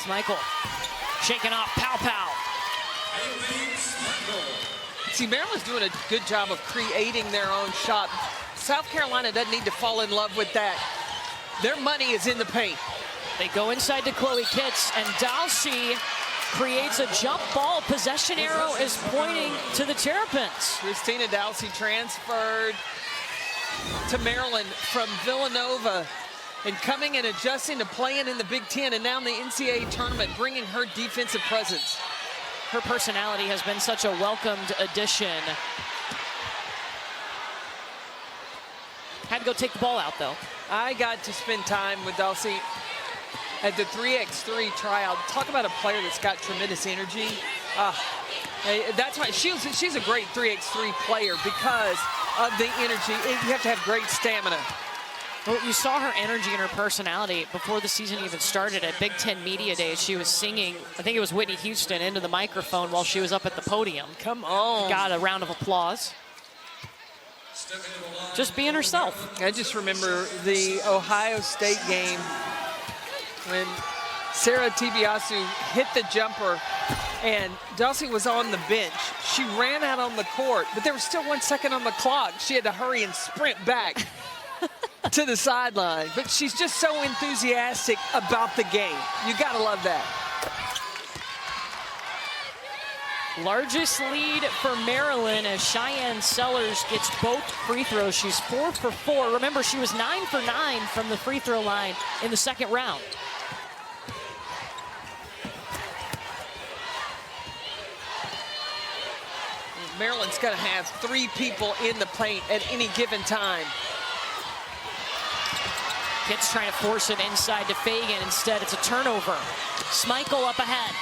Schmeichel shaking off Pau. See, Maryland's doing a good job of creating their own shot. South Carolina doesn't need to fall in love with that. Their money is in the paint. They go inside to Chloe Kitts, and Dalsey creates a jump ball. Possession arrow is pointing to the Terrapins. Christina Dalsey transferred to Maryland from Villanova, and coming and adjusting to playing in the Big Ten, and now in the NCAA tournament, bringing her defensive presence. Her personality has been such a welcomed addition. Had to go take the ball out, though. I got to spend time with Dalsey at the 3x3 tryout. Talk about a player that's got tremendous energy. That's why she's a great 3x3 player, because of the energy. You have to have great stamina. Well, you saw her energy and her personality before the season even started at Big Ten Media Days. She was singing, I think it was Whitney Houston, into the microphone while she was up at the podium. Come on. Got a round of applause. Just being herself. I just remember the Ohio State game when Sarah Tibiasu hit the jumper and Dalsey was on the bench. She ran out on the court, but there was still 1 second on the clock. She had to hurry and sprint back to the sideline. But she's just so enthusiastic about the game. You gotta love that. Largest lead for Maryland as Cheyenne Sellers gets both free throws. She's 4 for 4. Remember, she was 9 for 9 from the free throw line in the second round. Maryland's gonna have 3 people in the paint at any given time. Kitts trying to force it inside to Fagan. Instead, it's a turnover. Schmeichel up ahead.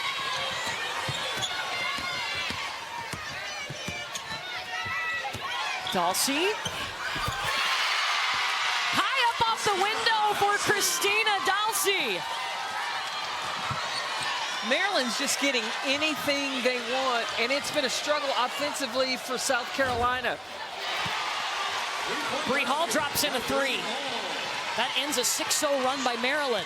Dalsey. High up off the window for Christina Dalsey. Maryland's just getting anything they want, and it's been a struggle offensively for South Carolina. Bree Hall drops in a 3. That ends a 6-0 run by Maryland.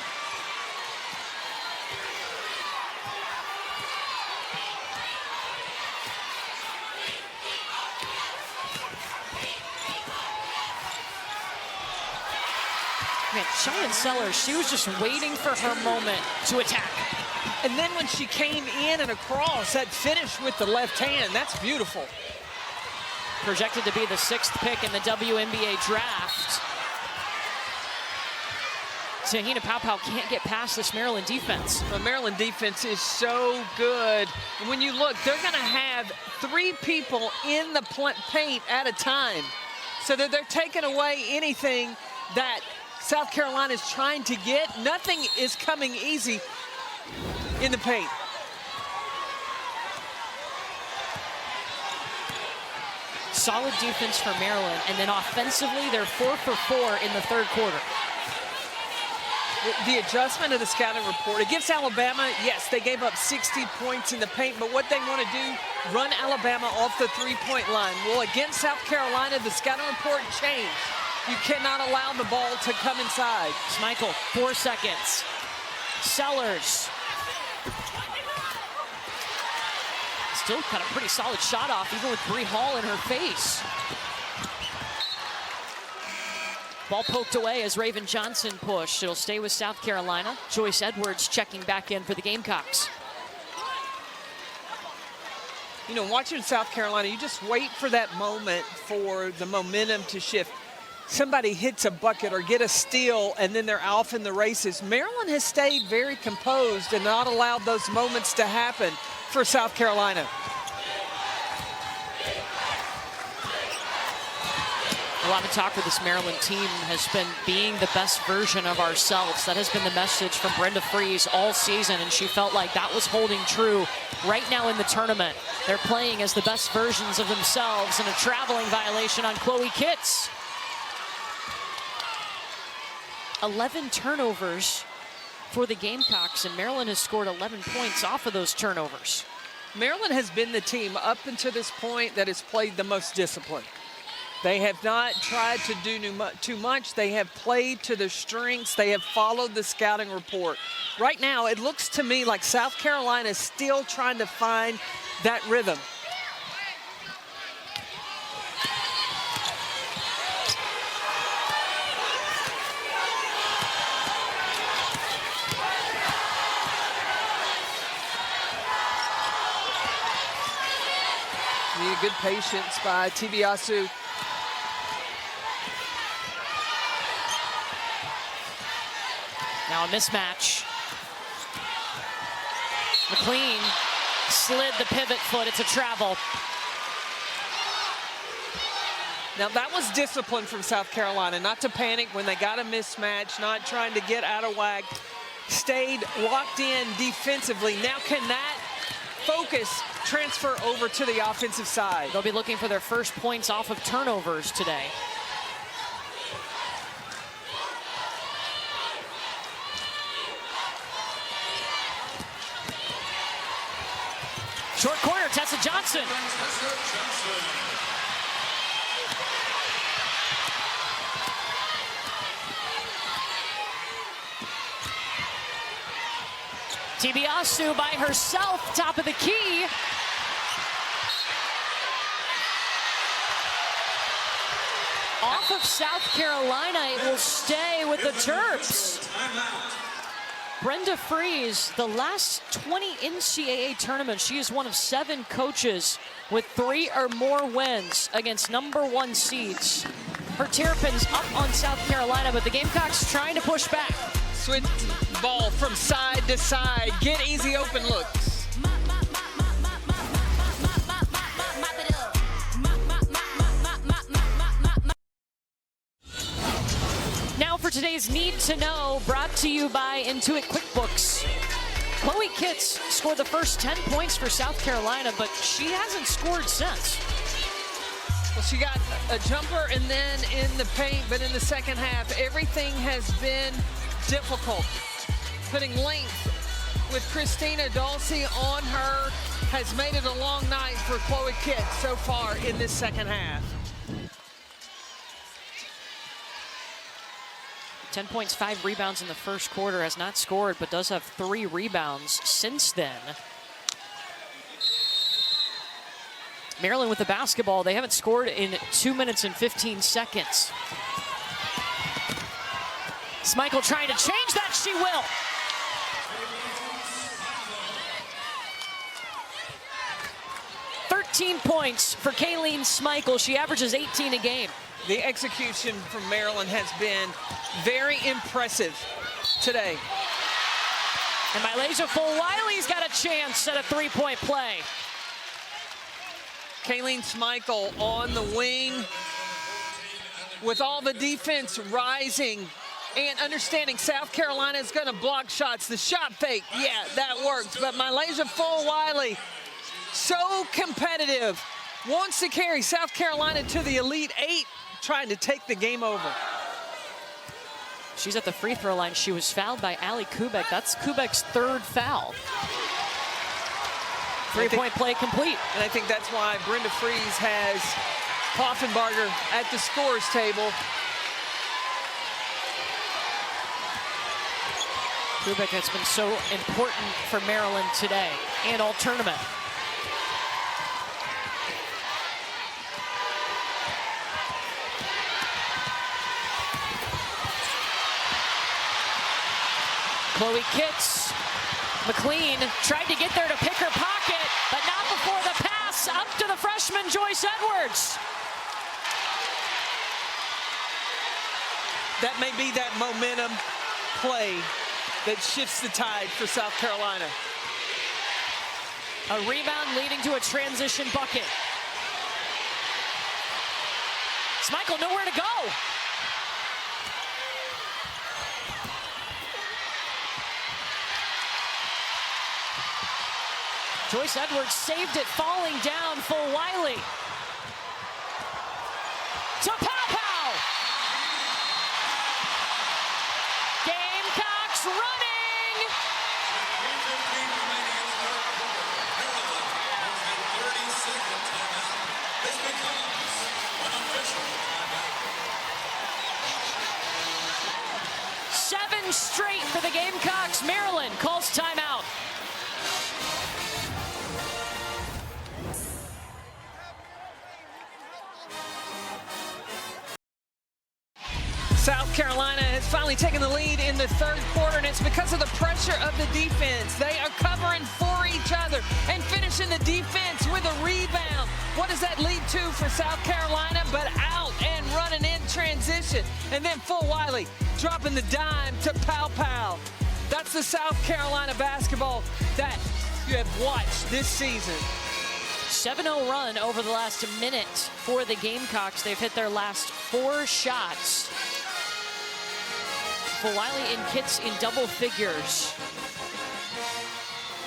Man, Cheyenne Sellers, she was just waiting for her moment to attack. And then when she came in and across, that finish with the left hand, that's beautiful. Projected to be the 6th pick in the WNBA draft. Te-Hina Pau can't get past this Maryland defense. The Maryland defense is so good. And when you look, they're going to have 3 people in the paint at a time. So that they're taking away anything that South Carolina is trying to get. Nothing is coming easy in the paint. Solid defense for Maryland, and then offensively, they're 4 for 4 in the third quarter. The adjustment of the scouting report, it gives Alabama, yes, they gave up 60 points in the paint, but what they want to do, run Alabama off the three-point line. Well, against South Carolina, the scouting report changed. You cannot allow the ball to come inside. Michael, 4 seconds. Sellers. Still got a pretty solid shot off, even with Bree Hall in her face. Ball poked away as Raven Johnson pushed. It'll stay with South Carolina. Joyce Edwards checking back in for the Gamecocks. You know, watching South Carolina, you just wait for that moment for the momentum to shift. Somebody hits a bucket or get a steal, and then they're off in the races. Maryland has stayed very composed and not allowed those moments to happen for South Carolina. A lot of talk for this Maryland team has been being the best version of ourselves. That has been the message from Brenda Fries all season, and she felt like that was holding true right now in the tournament. They're playing as the best versions of themselves, and a traveling violation on Chloe Kitts. 11 turnovers for the Gamecocks, and Maryland has scored 11 points off of those turnovers. Maryland has been the team up until this point that has played the most disciplined. They have not tried to do too much. They have played to their strengths. They have followed the scouting report. Right now, it looks to me like South Carolina is still trying to find that rhythm. Good patience by Tibiasu. Now a mismatch. McLean slid the pivot foot. It's a travel. Now that was discipline from South Carolina, not to panic when they got a mismatch, not trying to get out of whack, stayed locked in defensively. Now can that focus transfer over to the offensive side? They'll be looking for their first points off of turnovers today. Short corner, Tessa Johnson. Tibiasu by herself, top of the key. Off of South Carolina, it will stay with the Terps. Brenda Fries, the last 20 NCAA tournaments, she is one of 7 coaches with 3 or more wins against #1 seeds. Her Terrapins up on South Carolina, but the Gamecocks trying to push back. Switch ball from side to side, get easy open looks. Now for today's Need to Know, brought to you by Intuit QuickBooks. Chloe Kitts scored the first 10 points for South Carolina, but she hasn't scored since. Well, she got a jumper and then in the paint, but in the second half, everything has been difficult. Putting length with Christina Dulce on her has made it a long night for Chloe Kitts so far in this second half. 10 points, 5 rebounds in the first quarter, has not scored, but does have 3 rebounds since then. Maryland with the basketball. They haven't scored in 2 minutes and 15 seconds. Smeichel trying to change that, she will. "13 points for Kayleen Smeichel. She averages 18 a game. The execution from Maryland has been very impressive today. And Mylasia Full-Wiley's got a chance at a 3-point play. Kayleen Smeichel on the wing with all the defense rising and understanding South Carolina is going to block shots. The shot fake, yeah, that works. But Mylasia Full-Wiley, so competitive, wants to carry South Carolina to the Elite 8, trying to take the game over. She's at the free throw line. She was fouled by Ali Kubek. That's Kubek's third foul. Three-point play complete. And I think that's why Brenda Fries has Poffenbarger at the scores table. Kubek has been so important for Maryland today and all tournament. Chloe Kitts. McLean tried to get there to pick her pocket, but not before the pass up to the freshman Joyce Edwards. That may be that momentum play that shifts the tide for South Carolina. A rebound leading to a transition bucket. Schmeichel nowhere to go. Joyce Edwards saved it, falling down full Wiley. To Pow-Pow. Gamecocks running. Seven straight for the Gamecocks. Maryland calls timeout. South Carolina has finally taken the lead in the third quarter, and it's because of the pressure of the defense. They are covering for each other and finishing the defense with a rebound. What does that lead to for South Carolina? But out and running in transition. And then full Wiley dropping the dime to Pow-Pow. That's the South Carolina basketball that you have watched this season. 7-0 run over the last minute for the Gamecocks. They've hit their last 4 shots. Wiley and Kitts in double figures.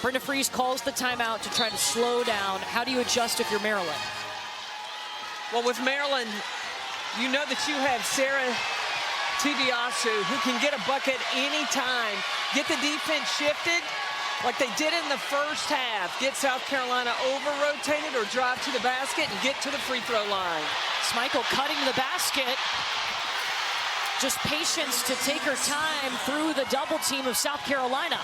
Brenda Fries calls the timeout to try to slow down. How do you adjust if you're Maryland? Well, with Maryland, you know that you have Sarah Tibiasu, who can get a bucket anytime, get the defense shifted like they did in the first half, get South Carolina over-rotated or drive to the basket and get to the free throw line. Schmeichel cutting the basket. Just patience to take her time through the double team of South Carolina.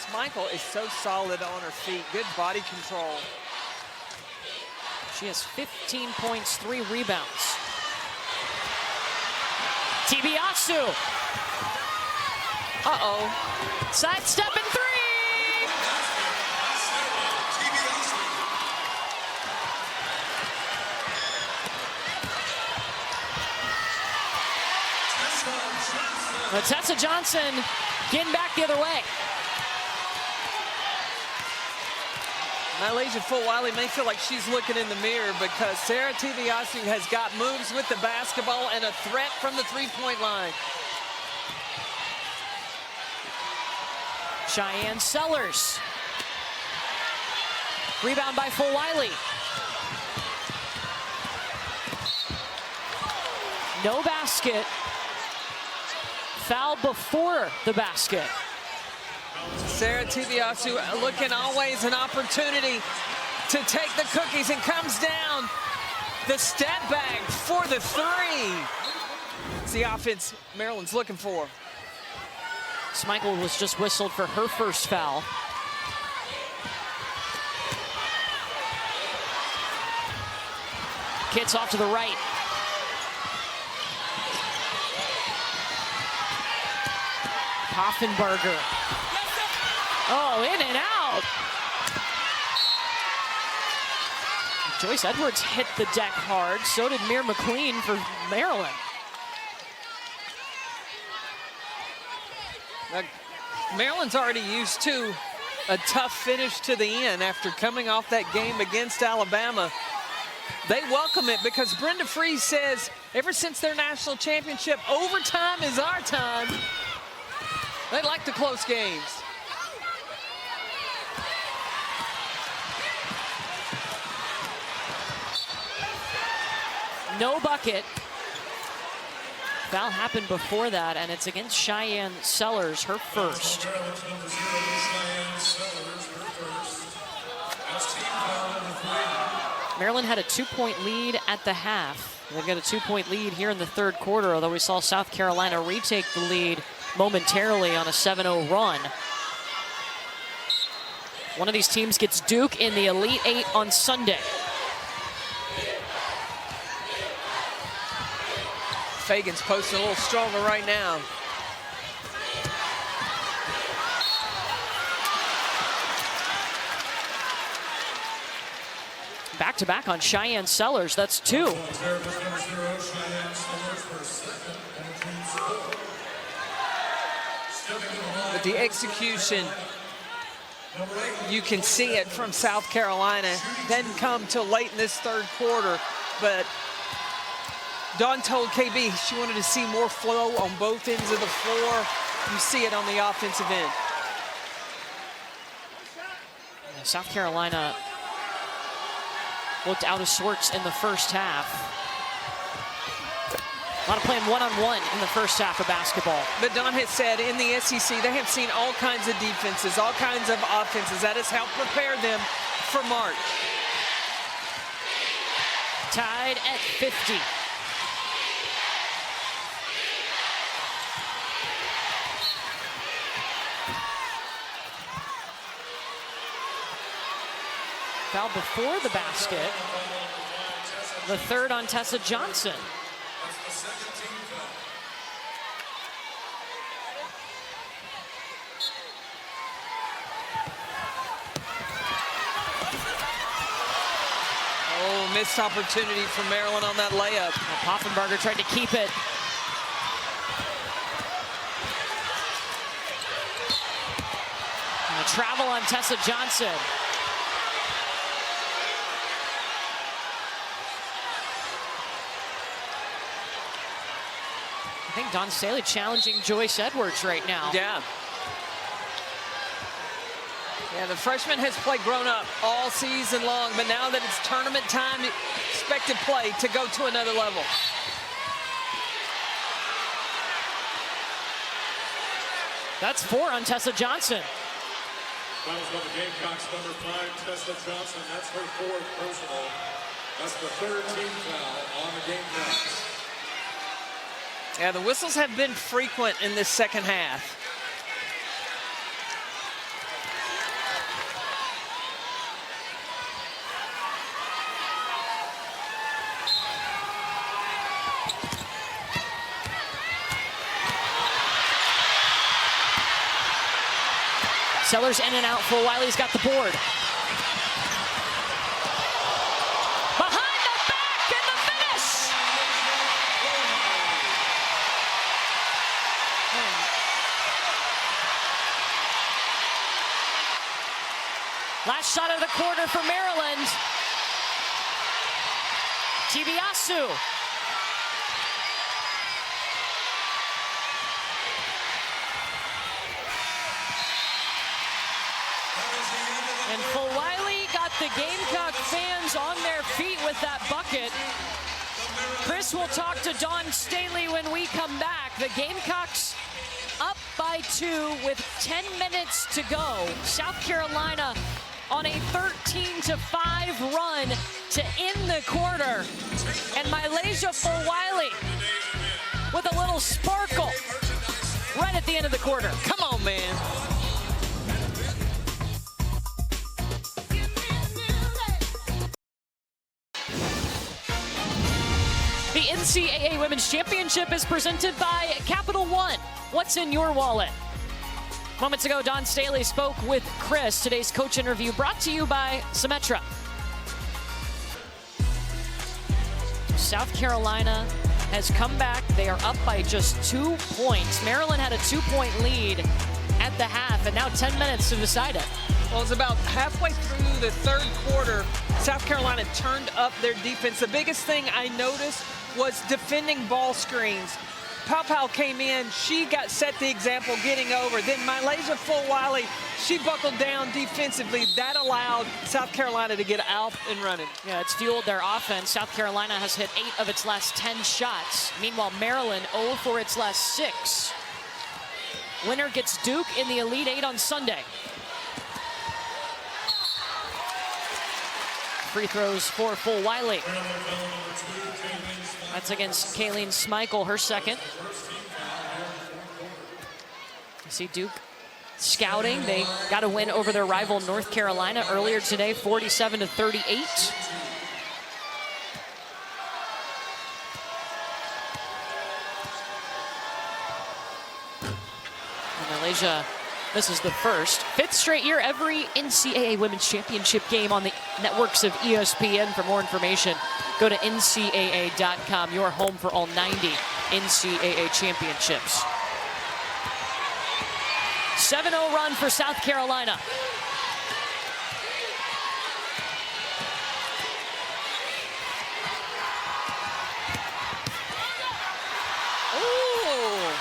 Schmeichel is so solid on her feet. Good body control. She has 15 points, 3 rebounds. Tibiasu. Uh-oh. Sidestep and 3. But Tessa Johnson getting back the other way. Nylasia Full-Wiley may feel like she's looking in the mirror because Sarah Tibiasu has got moves with the basketball and a threat from the three-point line. Cheyenne Sellers. Rebound by Full-Wiley. No basket. Foul before the basket. Sarah Tibiasu looking always an opportunity to take the cookies, and comes down the step back for the 3. It's the offense Maryland's looking for. Schmeichel was just whistled for her first foul. Kitts off to the right. Poffenbarger. Oh, in and out. Joyce Edwards hit the deck hard. So did Mir McLean for Maryland. Maryland's already used to a tough finish to the end after coming off that game against Alabama. They welcome it because Brenda Fries says ever since their national championship, overtime is our time. They like the close games. No bucket Foul happened before that, and it's against Cheyenne Sellers, her first. Maryland had a 2-point lead at the half. They've got a 2-point lead here in the third quarter, although we saw South Carolina retake the lead momentarily on a 7-0 run. One of these teams gets Duke in the Elite Eight on Sunday. Fagan's posting a little stronger right now. Back-to-back on Cheyenne Sellers, that's 2. But the execution, you can see it from South Carolina. Didn't come till late in this third quarter, but Dawn told KB she wanted to see more flow on both ends of the floor. You see it on the offensive end. South Carolina looked out of sorts in the first half. A lot of playing one-on-one in the first half of basketball. But Dawn has said in the SEC, they have seen all kinds of defenses, all kinds of offenses. That has helped prepare them for March. Tied at 50. Foul before the basket. The third on Tessa Johnson. Oh, missed opportunity for Maryland on that layup. Poffenbarger tried to keep it. And the travel on Tessa Johnson. I think Dawn Staley challenging Joyce Edwards right now. Yeah. Yeah, the freshman has played grown-up all season long, but now that it's tournament time, expected play to go to another level. That's 4 on Tessa Johnson. Fouls by the Gamecocks, number 5, Tessa Johnson. That's her 4th personal. That's the 3rd team foul on the Gamecocks. Yeah, the whistles have been frequent in this second half. Sellers in and out. Full Wiley's got the board. Behind the back and the finish. Last shot of the quarter for Maryland. Tibiasu. And Full Wiley got the Gamecock fans on their feet with that bucket. Chris will talk to Dawn Staley when we come back. The Gamecocks up by 2 with 10 minutes to go. South Carolina on a 13-5 run to end the quarter. And Mylasia Full Wiley with a little sparkle right at the end of the quarter. Come on, man. The NCAA Women's Championship is presented by Capital One. What's in your wallet? Moments ago, Dawn Staley spoke with Chris. Today's coach interview brought to you by Symetra. South Carolina has come back. They are up by just 2 points. Maryland had a 2-point lead at the half, and now 10 minutes to decide it. Well, it's about halfway through the third quarter. South Carolina turned up their defense. The biggest thing I noticed was defending ball screens. Pau came in, she set the example getting over. Then Malaysia Fulwiley, she buckled down defensively. That allowed South Carolina to get out and running. Yeah, it's fueled their offense. South Carolina has hit 8 of its last 10 shots. Meanwhile, Maryland 0 for its last 6. Winner gets Duke in the Elite 8 on Sunday. Free throws for Fulwiley. That's against Kayleen Smeichel, her second. You see Duke scouting. They got a win over their rival North Carolina earlier today, 47-38. And Malaysia, this is the fifth straight year, every NCAA Women's Championship game on the networks of ESPN. For more information, go to ncaa.com, your home for all 90 NCAA championships. 7-0 run for South Carolina. Ooh,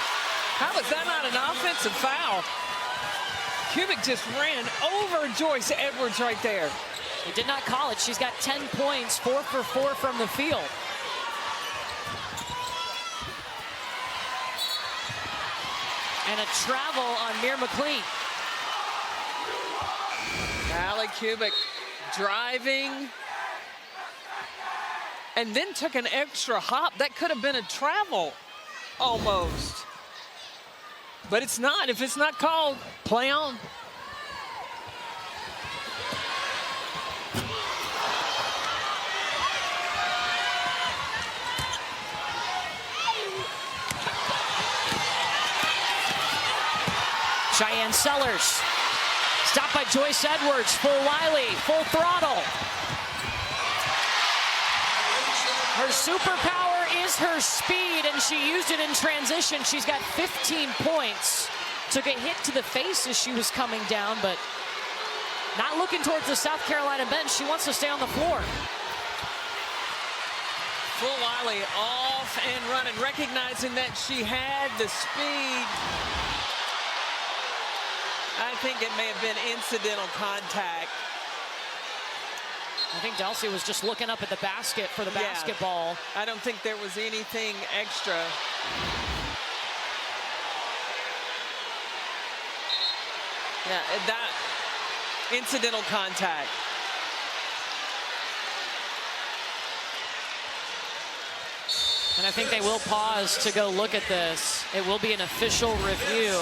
how was that not an offensive foul? Kubik just ran over Joyce Edwards right there. He did not call it. She's got 10 points, 4 for 4 from the field. And a travel on Mir McLean. Allie Kubik driving and then took an extra hop. That could have been a travel almost. But it's not. If it's not called, play on. Cheyenne Sellers. Stopped by Joyce Edwards. Fulwiley, full throttle. Her superpower is her speed, and she used it in transition. She's got 15 points. Took a hit to the face as she was coming down, but not looking towards the South Carolina bench. She wants to stay on the floor. Fulwiley off and running, recognizing that she had the speed. I think it may have been incidental contact. I think Delsey was just looking up at the basket for the basketball. I don't think there was anything extra. Yeah, that incidental contact. And I think they will pause to go look at this. It will be an official review.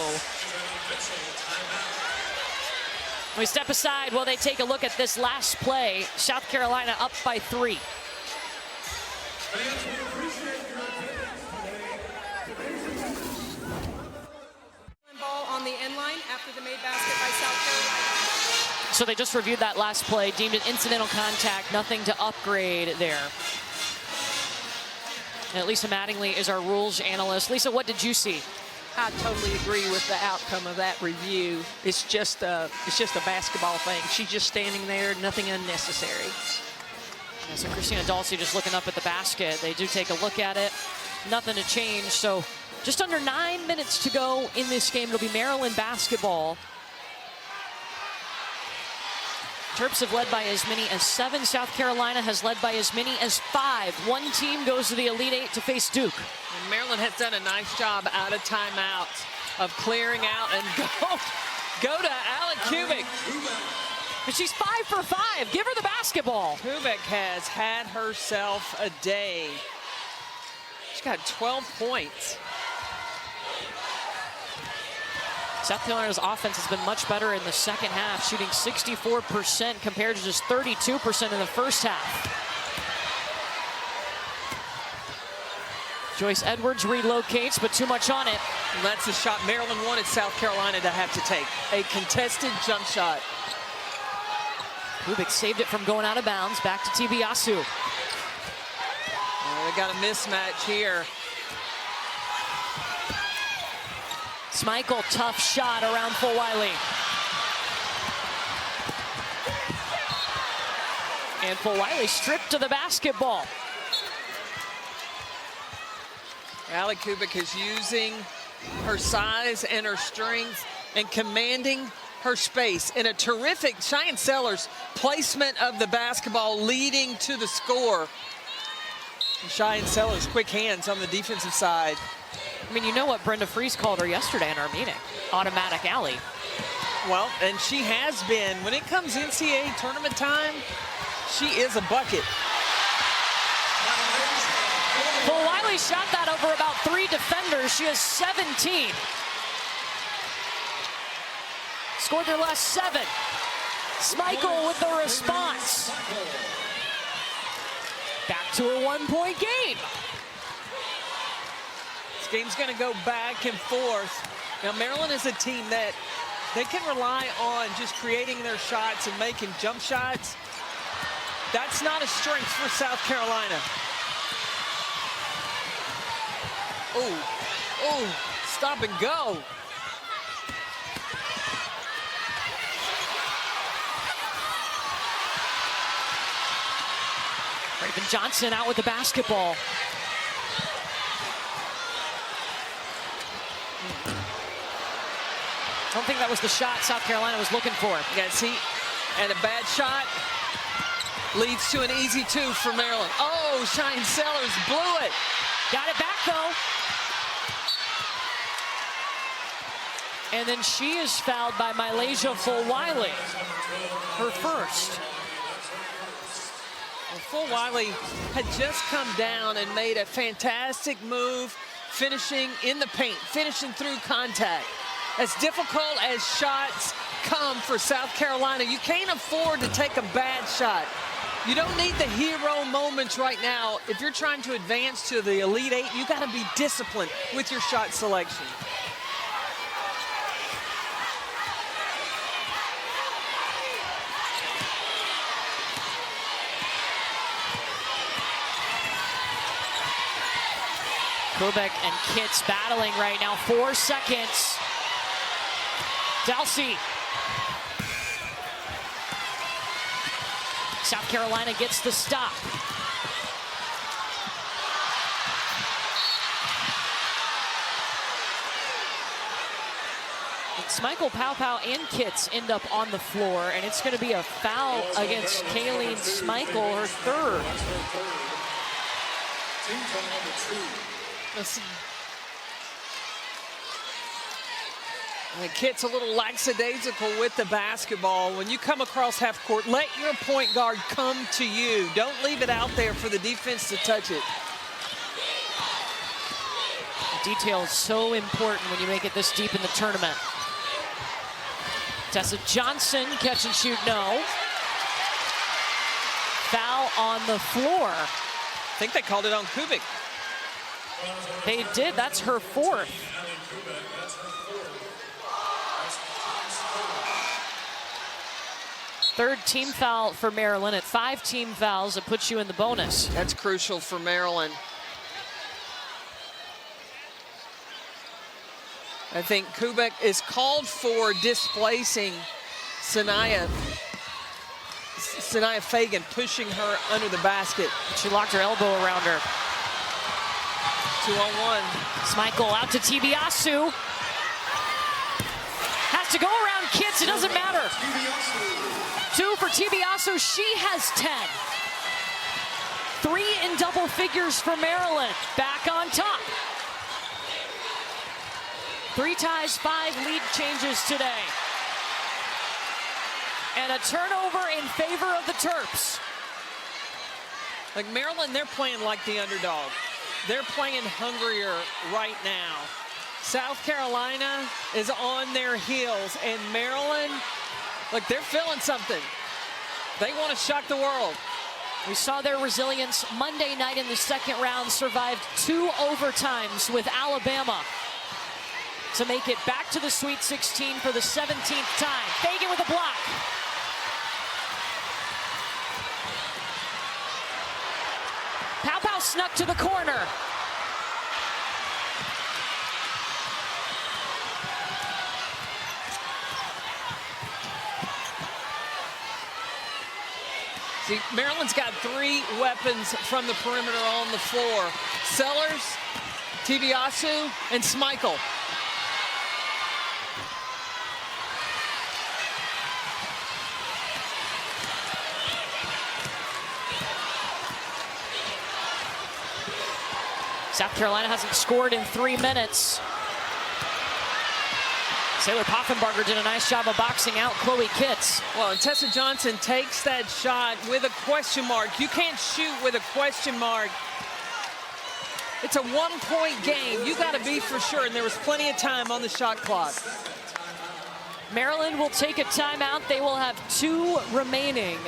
We step aside while they take a look at this last play. South Carolina up by 3. Ball on the end line after the made basket by South Carolina. So they just reviewed that last play, deemed it incidental contact, nothing to upgrade there. And Lisa Mattingly is our rules analyst. Lisa, what did you see? I totally agree with the outcome of that review. It's just a basketball thing. She's just standing there, nothing unnecessary. Yeah, so Christina Delsey just looking up at the basket. They do take a look at it. Nothing to change. So just under 9 minutes to go in this game. It'll be Maryland basketball. Terps have led by as many as 7. South Carolina has led by as many as 5. One team goes to the Elite 8 to face Duke. And Maryland has done a nice job out of timeout of clearing out and go to Alec Kubik. And she's 5 for 5. Give her the basketball. Kubik has had herself a day. She's got 12 points. South Carolina's offense has been much better in the second half, shooting 64% compared to just 32% in the first half. Joyce Edwards relocates, but too much on it. And that's the shot Maryland wanted South Carolina to have to take. A contested jump shot. Kubik saved it from going out of bounds. Back to Tibiasu. They got a mismatch here. Smeichel, tough shot around Fulwiley. And Fulwiley stripped to the basketball. Allie Kubik is using her size and her strength and commanding her space in a terrific Cheyenne Sellers placement of the basketball leading to the score. And Cheyenne Sellers, quick hands on the defensive side. I mean, you know what Brenda Fries called her yesterday in our meeting. Automatic alley. Well, and she has been. When it comes NCAA tournament time, she is a bucket. Well, Wiley shot that over about 3 defenders. She has 17. Scored their last 7. Schmeichel with the response. Back to a 1-point game. This game's going to go back and forth. Now, Maryland is a team that they can rely on just creating their shots and making jump shots. That's not a strength for South Carolina. Oh, stop and go. Raven Johnson out with the basketball. I don't think that was the shot South Carolina was looking for. Yeah, see, and a bad shot leads to an easy 2 for Maryland. Oh, Cheyenne Sellers blew it. Got it back, though. And then she is fouled by Mylasia Full-Wiley, her first. Well, Full-Wiley had just come down and made a fantastic move, finishing in the paint, finishing through contact. As difficult as shots come for South Carolina, you can't afford to take a bad shot. You don't need the hero moments right now. If you're trying to advance to the Elite 8, you got to be disciplined with your shot selection. Kubik and Kitts battling right now. 4 seconds. Dalsey. South Carolina gets the stop. Schmeichel, Pow and Kitts end up on the floor, and it's going to be a foul against Kayleen Schmeichel, her 3rd. Team foul number 2. Listen. And Kitts a little lackadaisical with the basketball. When you come across half court, let your point guard come to you. Don't leave it out there for the defense to touch it. Detail is so important when you make it this deep in the tournament. Tessa Johnson, catch and shoot, no. Foul on the floor. I think they called it on Kubik. They did, that's her 4th. Third team foul for Maryland. At 5 team fouls, it puts you in the bonus. That's crucial for Maryland. I think Kubik is called for displacing Sanaya Fagan, pushing her under the basket. She locked her elbow around her. 2-on-1. Schmeichel out to Tibiasu. Has to go around Kitts, it doesn't matter. 2 for Tibiasu, she has 10. 3 in double figures for Maryland, back on top. 3 ties, 5 lead changes today. And a turnover in favor of the Terps. Like Maryland, they're playing like the underdog. They're playing hungrier right now. South Carolina is on their heels, and Maryland, look, they're feeling something. They want to shock the world. We saw their resilience Monday night in the 2nd round, survived 2 overtimes with Alabama to make it back to the Sweet 16 for the 17th time. Fagan with a block. Pow snuck to the corner. See, Maryland's got 3 weapons from the perimeter on the floor. Sellers, Tibiasu and Schmeichel. South Carolina hasn't scored in 3 minutes. Sailor Poffenbarger did a nice job of boxing out Chloe Kitts. Well, and Tessa Johnson takes that shot with a question mark. You can't shoot with a question mark. It's a 1-point game. You got to be for sure, and there was plenty of time on the shot clock. Maryland will take a timeout. They will have 2 remaining.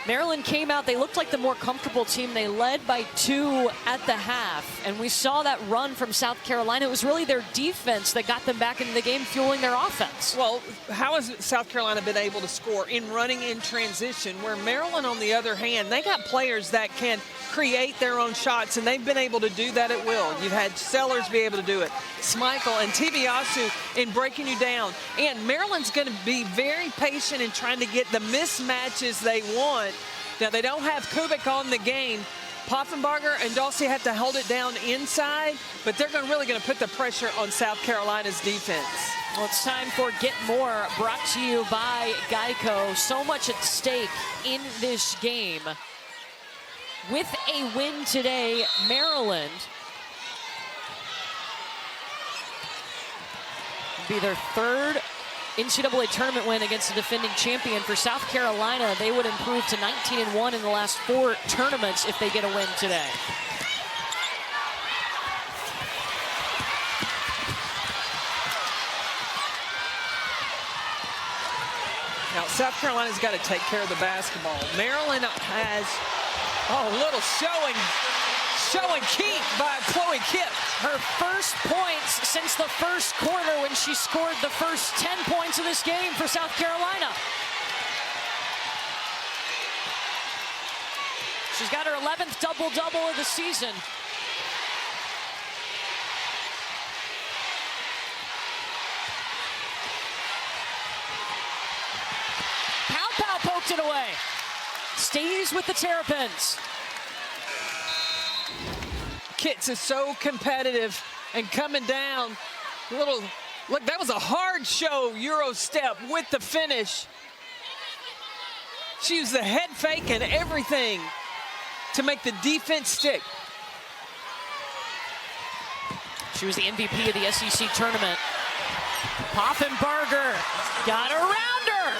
Maryland came out, they looked like the more comfortable team. They led by 2 at the half, and we saw that run from South Carolina. It was really their defense that got them back into the game, fueling their offense. Well, how has South Carolina been able to score in running in transition, where Maryland, on the other hand, they got players that can create their own shots, and they've been able to do that at will. You've had Sellers be able to do it, Schmeichel and Tibiasu in breaking you down. And Maryland's going to be very patient in trying to get the mismatches they want. Now, they don't have Kubik on the game. Poffenbarger and Dulce have to hold it down inside, but they're really going to put the pressure on South Carolina's defense. Well, it's time for Get More, brought to you by Geico. So much at stake in this game. With a win today, Maryland will be their 3rd NCAA tournament win against the defending champion. For South Carolina, they would improve to 19-1 in the last 4 tournaments if they get a win today. Now, South Carolina's got to take care of the basketball. Maryland has, a little showing keep by Chloe Kitts. Her first points since the first quarter, when she scored the first 10 points of this game for South Carolina. She's got her 11th double-double of the season. Pow poked it away. Stays with the Terrapins. Kitts is so competitive and coming down. Look, that was a hard show Euro step with the finish. She used the head fake and everything to make the defense stick. She was the MVP of the SEC tournament. Poffenbarger got around her.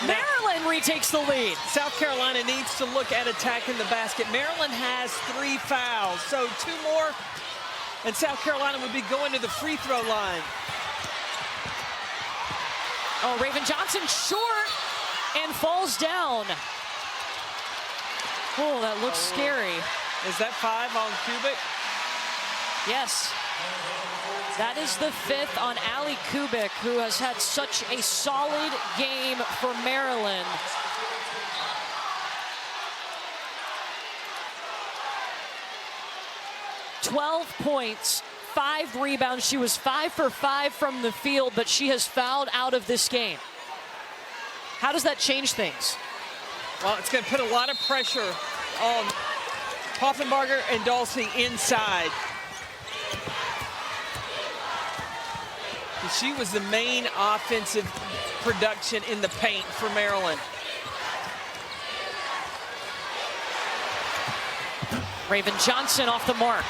Maryland retakes the lead. South Carolina needs to look at attacking the basket. Maryland has 3 fouls, so 2 more, and South Carolina would be going to the free throw line. Oh, Raven Johnson short and falls down. Oh, that looks scary. Is that 5 on Kubik? Yes. That is the 5th on Allie Kubik, who has had such a solid game for Maryland. "12 points, 5 rebounds. She was 5 for 5 from the field, but she has fouled out of this game. How does that change things? Well, it's going to put a lot of pressure on Poffenbarger and Dulce inside. She was the main offensive production in the paint for Maryland. Raven Johnson off the mark.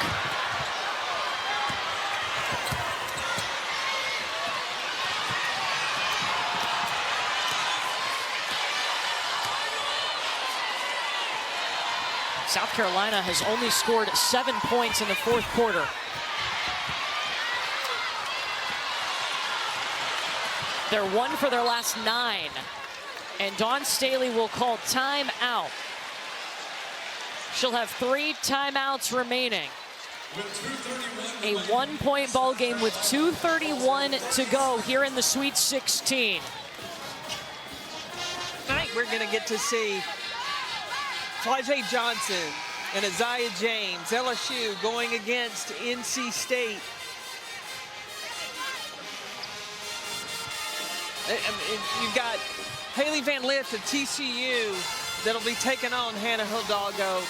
South Carolina has only scored 7 points in the 4th quarter. They're 1 for their last 9. And Dawn Staley will call timeout. She'll have 3 timeouts remaining. A 1-point ball game with 2:31 to go here in the Sweet 16. Tonight we're going to get to see Flajay Johnson and Isaiah James, LSU, going against NC State. You've got Haley Van Lith of TCU that'll be taking on Hannah Hidalgo.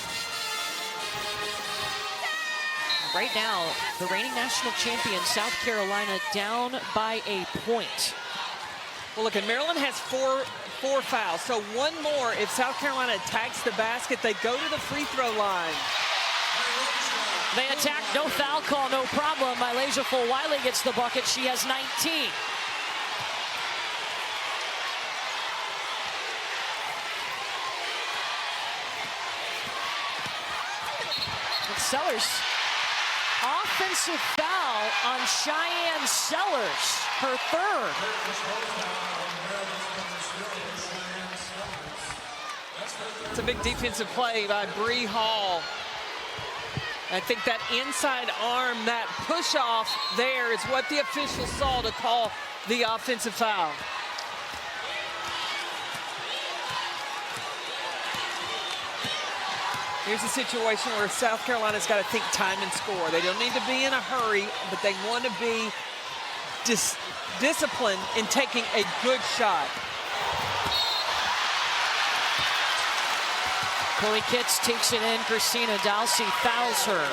Right now, the reigning national champion, South Carolina, down by a point. Well, look, and Maryland has four fouls, so one more. If South Carolina attacks the basket, they go to the free throw line. They attack, no foul call, no problem. Malaysia Fulwiley gets the bucket. She has 19. Sellers, offensive foul on Cheyenne Sellers, her third. It's a big defensive play by Bree Hall. I think that inside arm, that push off there is what the officials saw to call the offensive foul. Here's a situation where South Carolina's got to think time and score. They don't need to be in a hurry, but they want to be disciplined in taking a good shot. Chloe Kitts takes it in. Christina Dalsey fouls her.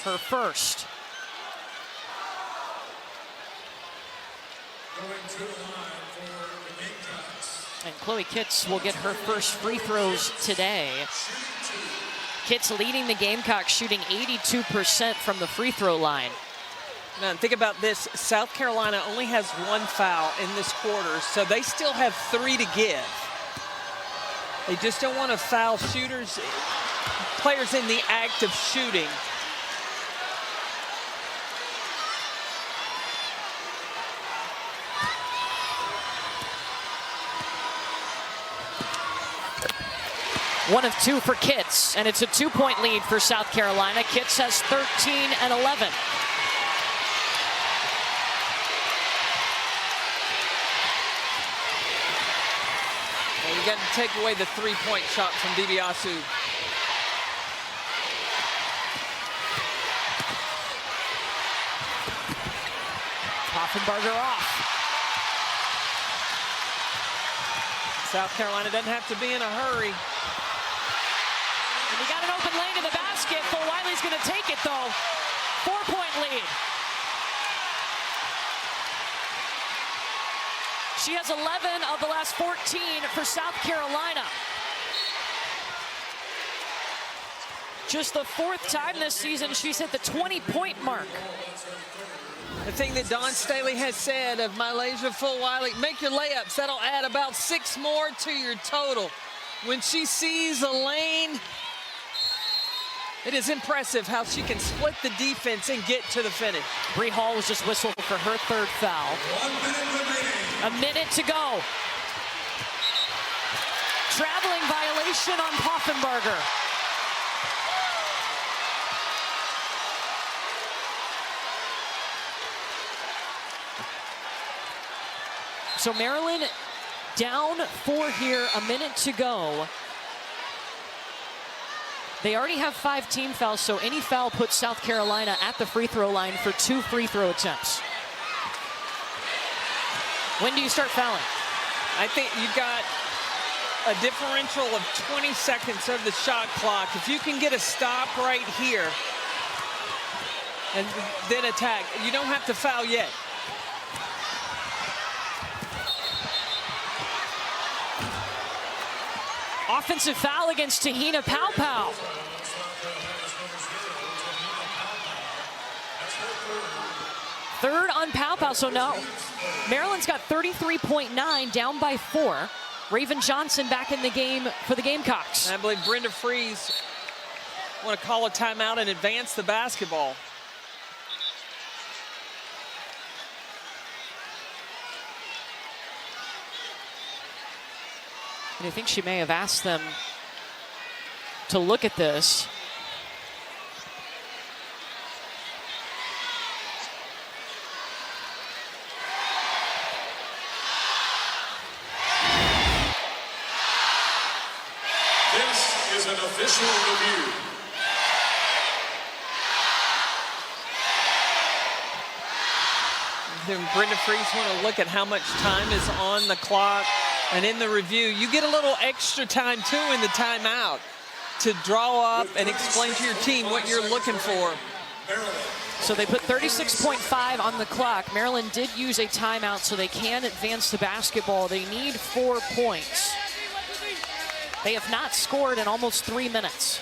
Her first. And Chloe Kitts will get her first free throws today. Kitts leading the Gamecocks, shooting 82% from the free throw line. Now, think about this. South Carolina only has one foul in this quarter, so they still have 3 to give. They just don't want to foul shooters, players in the act of shooting. One of 2 for Kitts, and it's a 2-point lead for South Carolina. Kitts has 13 and 11. And you got to take away the 3-point shot from DiBiase. Poffenbarger off. South Carolina doesn't have to be in a hurry. And we got an open lane to the basket. Fulwiley's going to take it, though. 4-point lead. She has 11 of the last 14 for South Carolina. Just the 4th time this season she's hit the 20-point mark. The thing that Dawn Staley has said of Malaysia Fulwiley, make your layups. That'll add about 6 more to your total. When she sees a lane, it is impressive how she can split the defense and get to the finish. Bree Hall was just whistled for her 3rd foul. 1 minute to go. Traveling violation on Poffenbarger. So Maryland down 4 here, a minute to go. They already have 5 team fouls, so any foul puts South Carolina at the free throw line for 2 free throw attempts. When do you start fouling? I think you got a differential of 20 seconds of the shot clock. If you can get a stop right here and then attack, you don't have to foul yet. Offensive foul against Tahina Paopao. Third on Paopao, so now Maryland's got 33.9, down by 4. Raven Johnson back in the game for the Gamecocks. And I believe Brenda Freeze want to call a timeout and advance the basketball. And I think she may have asked them to look at this. This is an official review. Then Brenda Freeze want to look at how much time is on the clock. And in the review, you get a little extra time, too, in the timeout to draw up and explain to your team what you're looking for. So they put 36.5 on the clock. Maryland did use a timeout, so they can advance the basketball. They need 4 points. They have not scored in almost 3 minutes.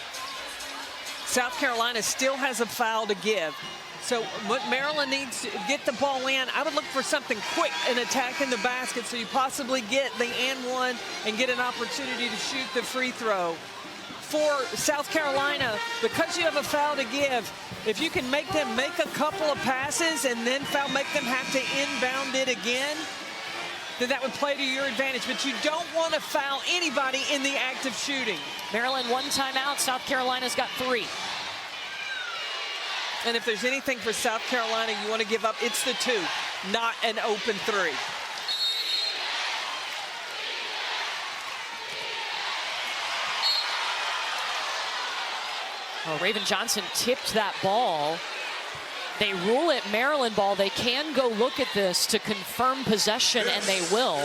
South Carolina still has a foul to give. So what Maryland needs to get the ball in, I would look for something quick and attacking the basket so you possibly get the and one and get an opportunity to shoot the free throw. For South Carolina, because you have a foul to give, if you can make them make a couple of passes and then make them have to inbound it again, then that would play to your advantage. But you don't want to foul anybody in the act of shooting. Maryland 1 timeout, South Carolina's got 3. And if there's anything for South Carolina you want to give up, it's the 2, not an open 3. Oh, Raven Johnson tipped that ball. They rule it Maryland ball. They can go look at this to confirm possession, and they will.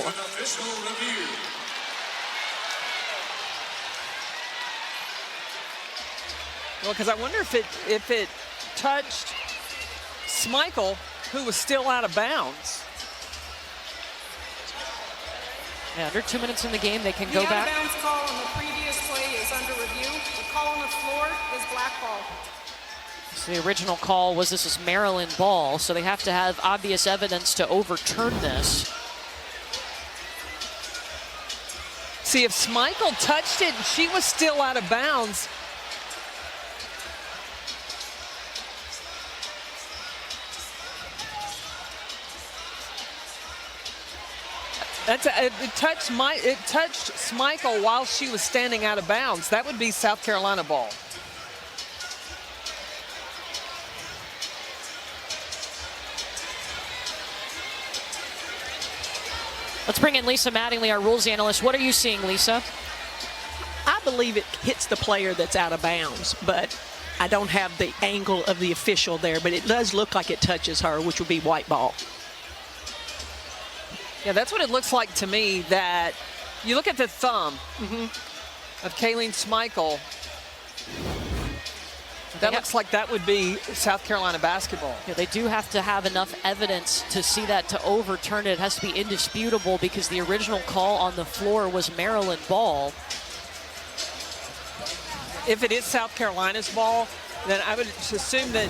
Well, because I wonder if it touched Schmeichel, who was still out of bounds. Yeah, under 2 minutes in the game, they can go back. The out-of-bounds call on the previous play is under review. The call on the floor is black ball. So the original call was this is Maryland ball, so they have to have obvious evidence to overturn this. See, if Schmeichel touched it and she was still out of bounds, it touched Schmeichel while she was standing out of bounds. That would be South Carolina ball. Let's bring in Lisa Mattingly, our rules analyst. What are you seeing, Lisa? I believe it hits the player that's out of bounds, but I don't have the angle of the official there, but it does look like it touches her, which would be white ball. Yeah, that's what it looks like to me. That you look at the thumb of Kayleen Schmeichel. That looks like that would be South Carolina basketball. Yeah, they do have to have enough evidence to see that to overturn it. It has to be indisputable because the original call on the floor was Maryland ball. If it is South Carolina's ball, then I would assume that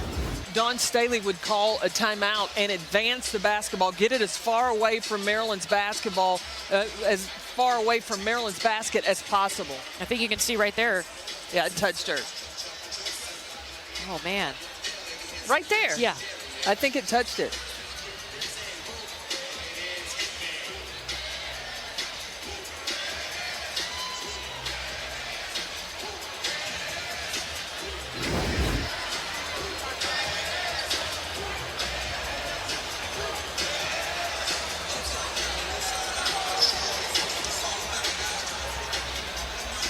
Dawn Staley would call a timeout and advance the basketball, get it as far away from Maryland's basketball, as far away from Maryland's basket as possible. I think you can see right there. Yeah, it touched her. Oh, man. Right there. Yeah. I think it touched it.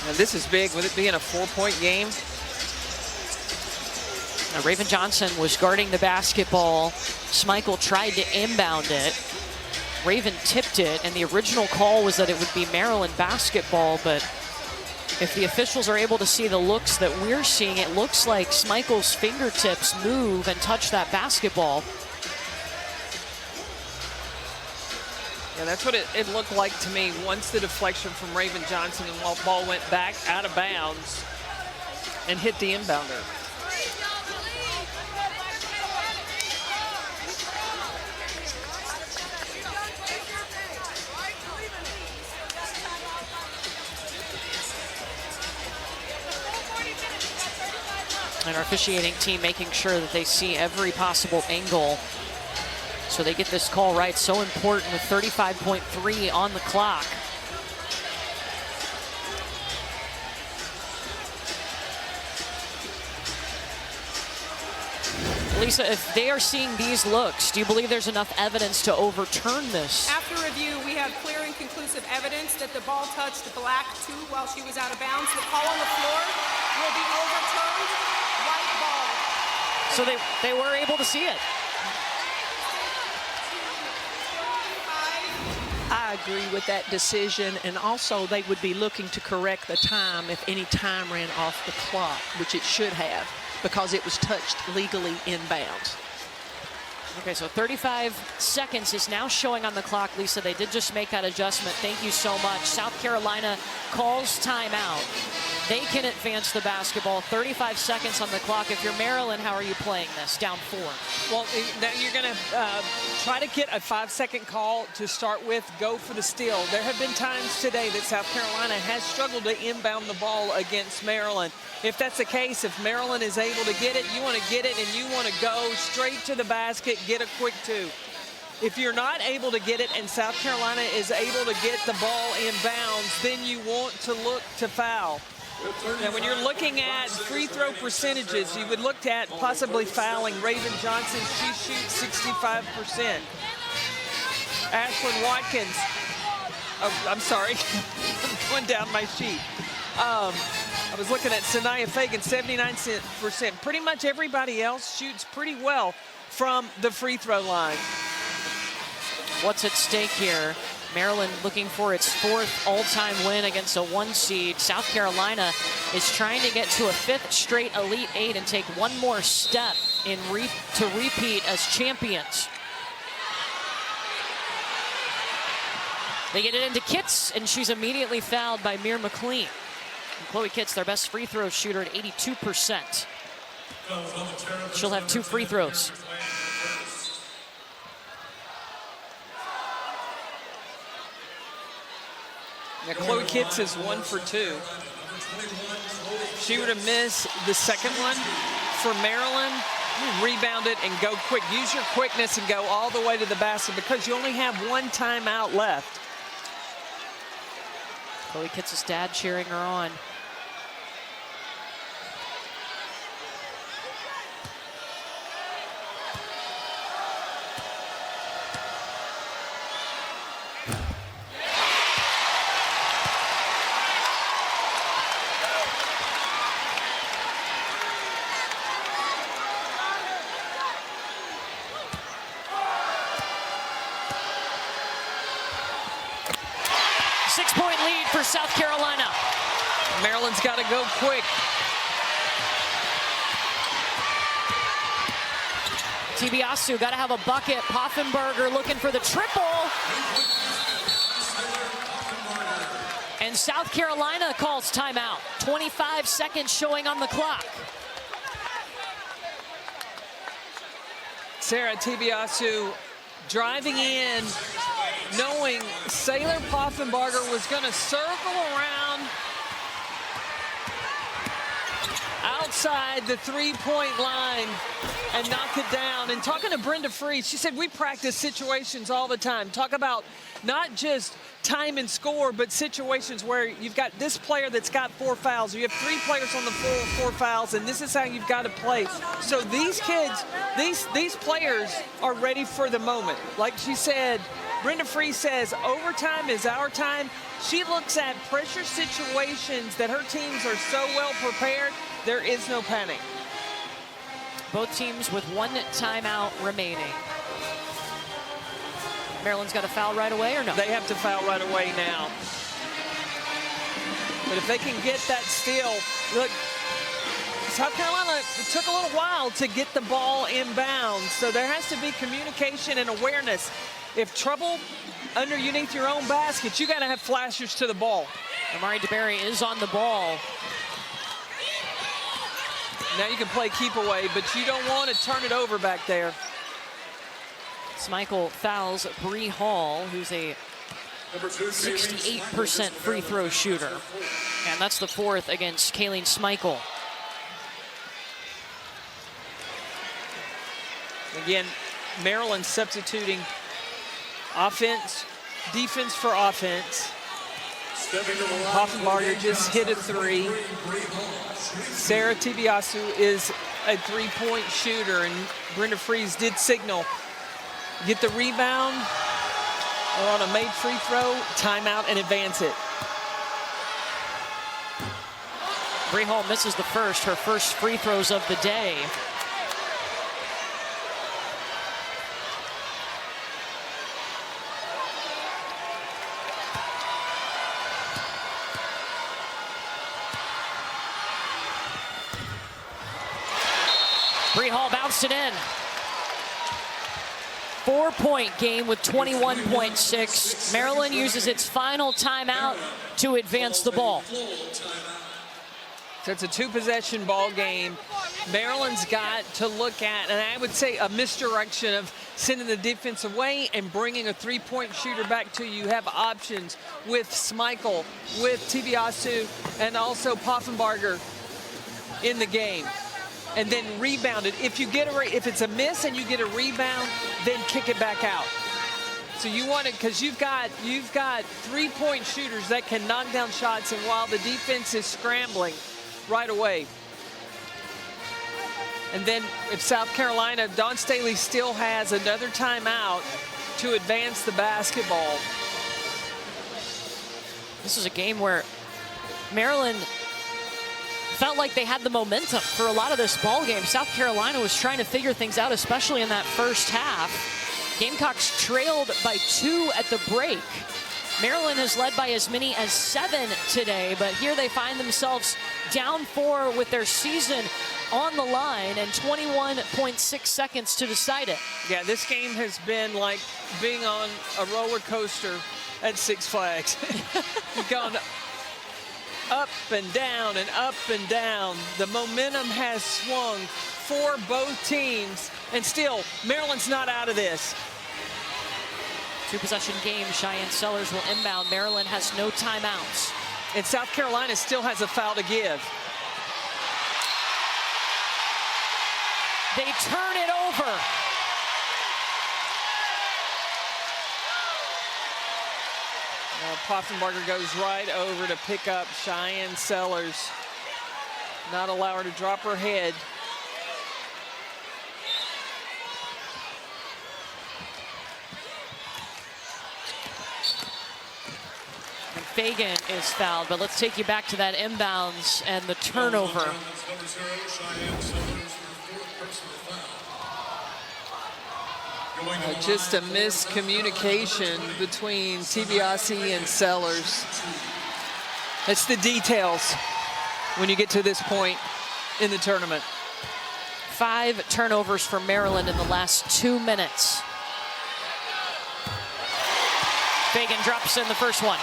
Now this is big, with it being a 4-point game. Raven Johnson was guarding the basketball. Schmeichel tried to inbound it. Raven tipped it, and the original call was that it would be Maryland basketball, but if the officials are able to see the looks that we're seeing, it looks like Schmeichel's fingertips move and touch that basketball. Yeah, that's what it looked like to me once the deflection from Raven Johnson and the ball went back out of bounds and hit the inbounder. And our officiating team making sure that they see every possible angle so they get this call right. So important with 35.3 on the clock. Lisa, if they are seeing these looks, do you believe there's enough evidence to overturn this? After review, we have clear and conclusive evidence that the ball touched black too while she was out of bounds. The call on the floor will be overturned. White ball. So they were able to see it. I agree with that decision, and also they would be looking to correct the time if any time ran off the clock, which it should have, because it was touched legally inbounds. Okay, so 35 seconds is now showing on the clock. Lisa, they did just make that adjustment. Thank you so much. South Carolina calls timeout. They can advance the basketball. 35 seconds on the clock. If you're Maryland, how are you playing this? Down 4. Well, now you're going to try to get a 5-second call to start with. Go for the steal. There have been times today that South Carolina has struggled to inbound the ball against Maryland. If that's the case, if Maryland is able to get it, you want to get it and you want to go straight to the basket, get a quick 2. If you're not able to get it and South Carolina is able to get the ball in bounds, then you want to look to foul. Now, when you're looking at free throw percentages, you would look at possibly fouling Raven Johnson. She shoots 65%. Ashlyn Watkins, oh, I'm sorry, I'm going down my sheet. I was looking at Sanaya Fagan, 79%. Pretty much everybody else shoots pretty well from the free throw line. What's at stake here? Maryland looking for its 4th all-time win against a 1 seed. South Carolina is trying to get to a 5th straight Elite 8 and take one more step in to repeat as champions. They get it into Kitts, and she's immediately fouled by Mir McLean. And Chloe Kitts, their best free throw shooter at 82%. She'll have 2 free throws. Now, Chloe Kitts is 1 for 2. She were to miss the second one for Maryland, rebound it and go quick. Use your quickness and go all the way to the basket because you only have 1 timeout left. Chloe Kitts' dad cheering her on. Six-point lead for South Carolina. Maryland's got to go quick. Tibiasu got to have a bucket. Poffenberger looking for the triple. And South Carolina calls timeout. 25 seconds showing on the clock. Sarah Tibiasu driving in, knowing Saylor Poffenbarger was going to circle around outside the three-point line and knock it down. And talking to Brenda Freese, she said, we practice situations all the time. Talk about not just time and score, but situations where you've got this player that's got 4 fouls. You have 3 players on the floor with 4 fouls, and this is how you've got to play. So these kids, these players are ready for the moment. Like she said, Brenda Freese says, overtime is our time. She looks at pressure situations that her teams are so well prepared, there is no panic. Both teams with 1 timeout remaining. Maryland's got to foul right away or no? They have to foul right away now. But if they can get that steal, look, South Carolina, it took a little while to get the ball inbounds. So there has to be communication and awareness. If trouble underneath your own basket, you got to have flashers to the ball. Amari DeBerry is on the ball. Now you can play keep away, but you don't want to turn it over back there. Michael fouls Bree Hall, who's a 68% free throw shooter. And that's the 4th against Kayleen Smichael. Again, Maryland substituting offense, defense for offense. Poffenbarger just hit a 3. Sarah Tibiasu is a 3-point shooter, and Brenda Freese did signal. Get the rebound, or on a made free throw, timeout and advance it. Bree Hall misses her first free throws of the day. bounced it in. 4-point game with 21.6. Maryland uses its final timeout to advance the ball. So it's a 2-possession ball game. Maryland's got to look at, and I would say a misdirection of sending the defense away and bringing a 3-point shooter back to you. You have options with Schmeichel, with Tibiasu, and also Poffenbarger in the game. And then rebound it. If you get if it's a miss and you get a rebound, then kick it back out. So you want it because you've got 3-point shooters that can knock down shots, and while the defense is scrambling right away. And then if South Carolina, Dawn Staley still has another timeout to advance the basketball. This is a game where Maryland felt like they had the momentum for a lot of this ball game. South Carolina was trying to figure things out, especially in that first half. Gamecocks trailed by 2 at the break. Maryland has led by as many as 7 today, but here they find themselves down 4 with their season on the line and 21.6 seconds to decide it. Yeah, this game has been like being on a roller coaster at Six Flags. You've gone up and down and up and down. The momentum has swung for both teams, and still, Maryland's not out of this. 2-possession game. Cheyenne Sellers will inbound. Maryland has no timeouts. And South Carolina still has a foul to give. They turn it over. Poffenbarger goes right over to pick up Cheyenne Sellers. Not allow her to drop her head. Fagan is fouled, but let's take you back to that inbounds and the turnover. Just a miscommunication between Tibiasi and Sellers. It's the details when you get to this point in the tournament. 5 turnovers for Maryland in the last 2 minutes. Fagan drops in the first one.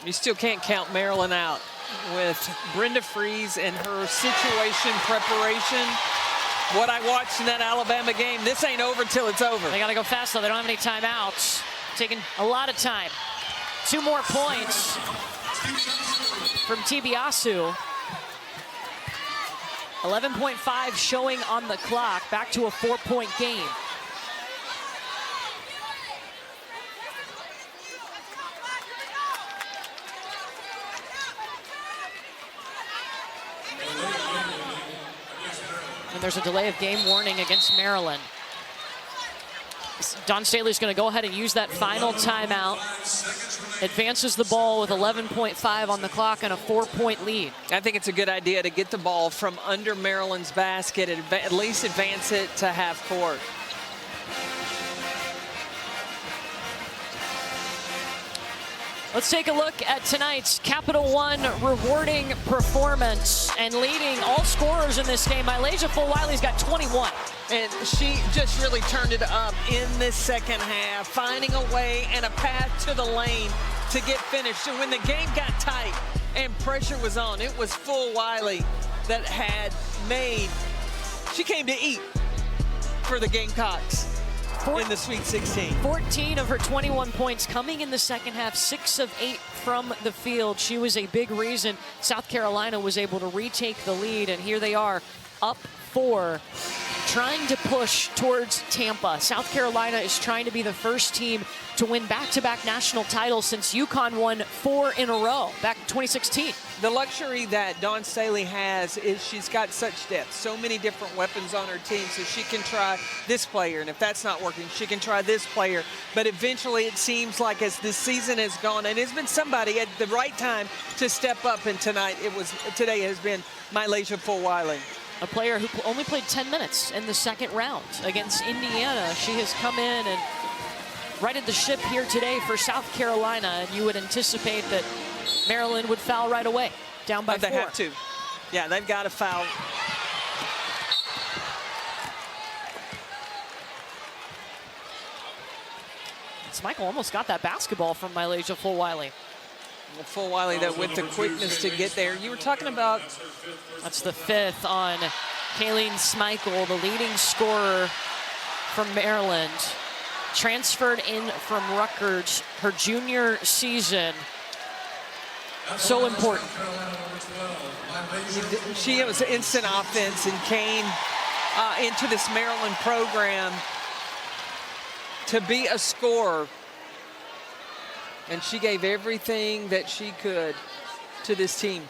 You still can't count Maryland out with Brenda Freeze and her situation preparation. What I watched in that Alabama game, this ain't over till it's over. They got to go fast, though. They don't have any timeouts. Taking a lot of time. 2 more points from Tibiasu. 11.5 showing on the clock. Back to a 4-point game. And there's a delay of game warning against Maryland. Dawn Staley's going to go ahead and use that final timeout. Advances the ball with 11.5 on the clock and a 4-point lead. I think it's a good idea to get the ball from under Maryland's basket and at least advance it to half court. Let's take a look at tonight's Capital One rewarding performance, and leading all scorers in this game. Mylasia Fulwiley's got 21. And she just really turned it up in this second half, finding a way and a path to the lane to get finished. And when the game got tight and pressure was on, it was Fulwiley that had made, she came to eat for the Gamecocks in the Sweet 16. 14 of her 21 points coming in the second half, 6 of 8 from the field. She was a big reason South Carolina was able to retake the lead, and here they are up 4, trying to push towards Tampa. South Carolina is trying to be the first team to win back-to-back national titles since UConn won 4 in a row back in 2016. The luxury that Dawn Staley has is she's got such depth, so many different weapons on her team, so she can try this player, and if that's not working, she can try this player. But eventually it seems like as this season has gone, and it's been somebody at the right time to step up, and today has been Mylasia Fulwiley. A player who only played 10 minutes in the second round against Indiana. She has come in and righted the ship here today for South Carolina, and you would anticipate that Maryland would foul right away, down by 4. They have to. Yeah, they've got to foul. Michael almost got that basketball from Mylasia Fulwiley. Well, Fulwiley, that with the quickness to get there. You were talking about. That's the 5th on Kayleen Schmeichel, the leading scorer from Maryland. Transferred in from Rutgers her junior season. So important. She was instant offense and came into this Maryland program to be a scorer. And she gave everything that she could to this team.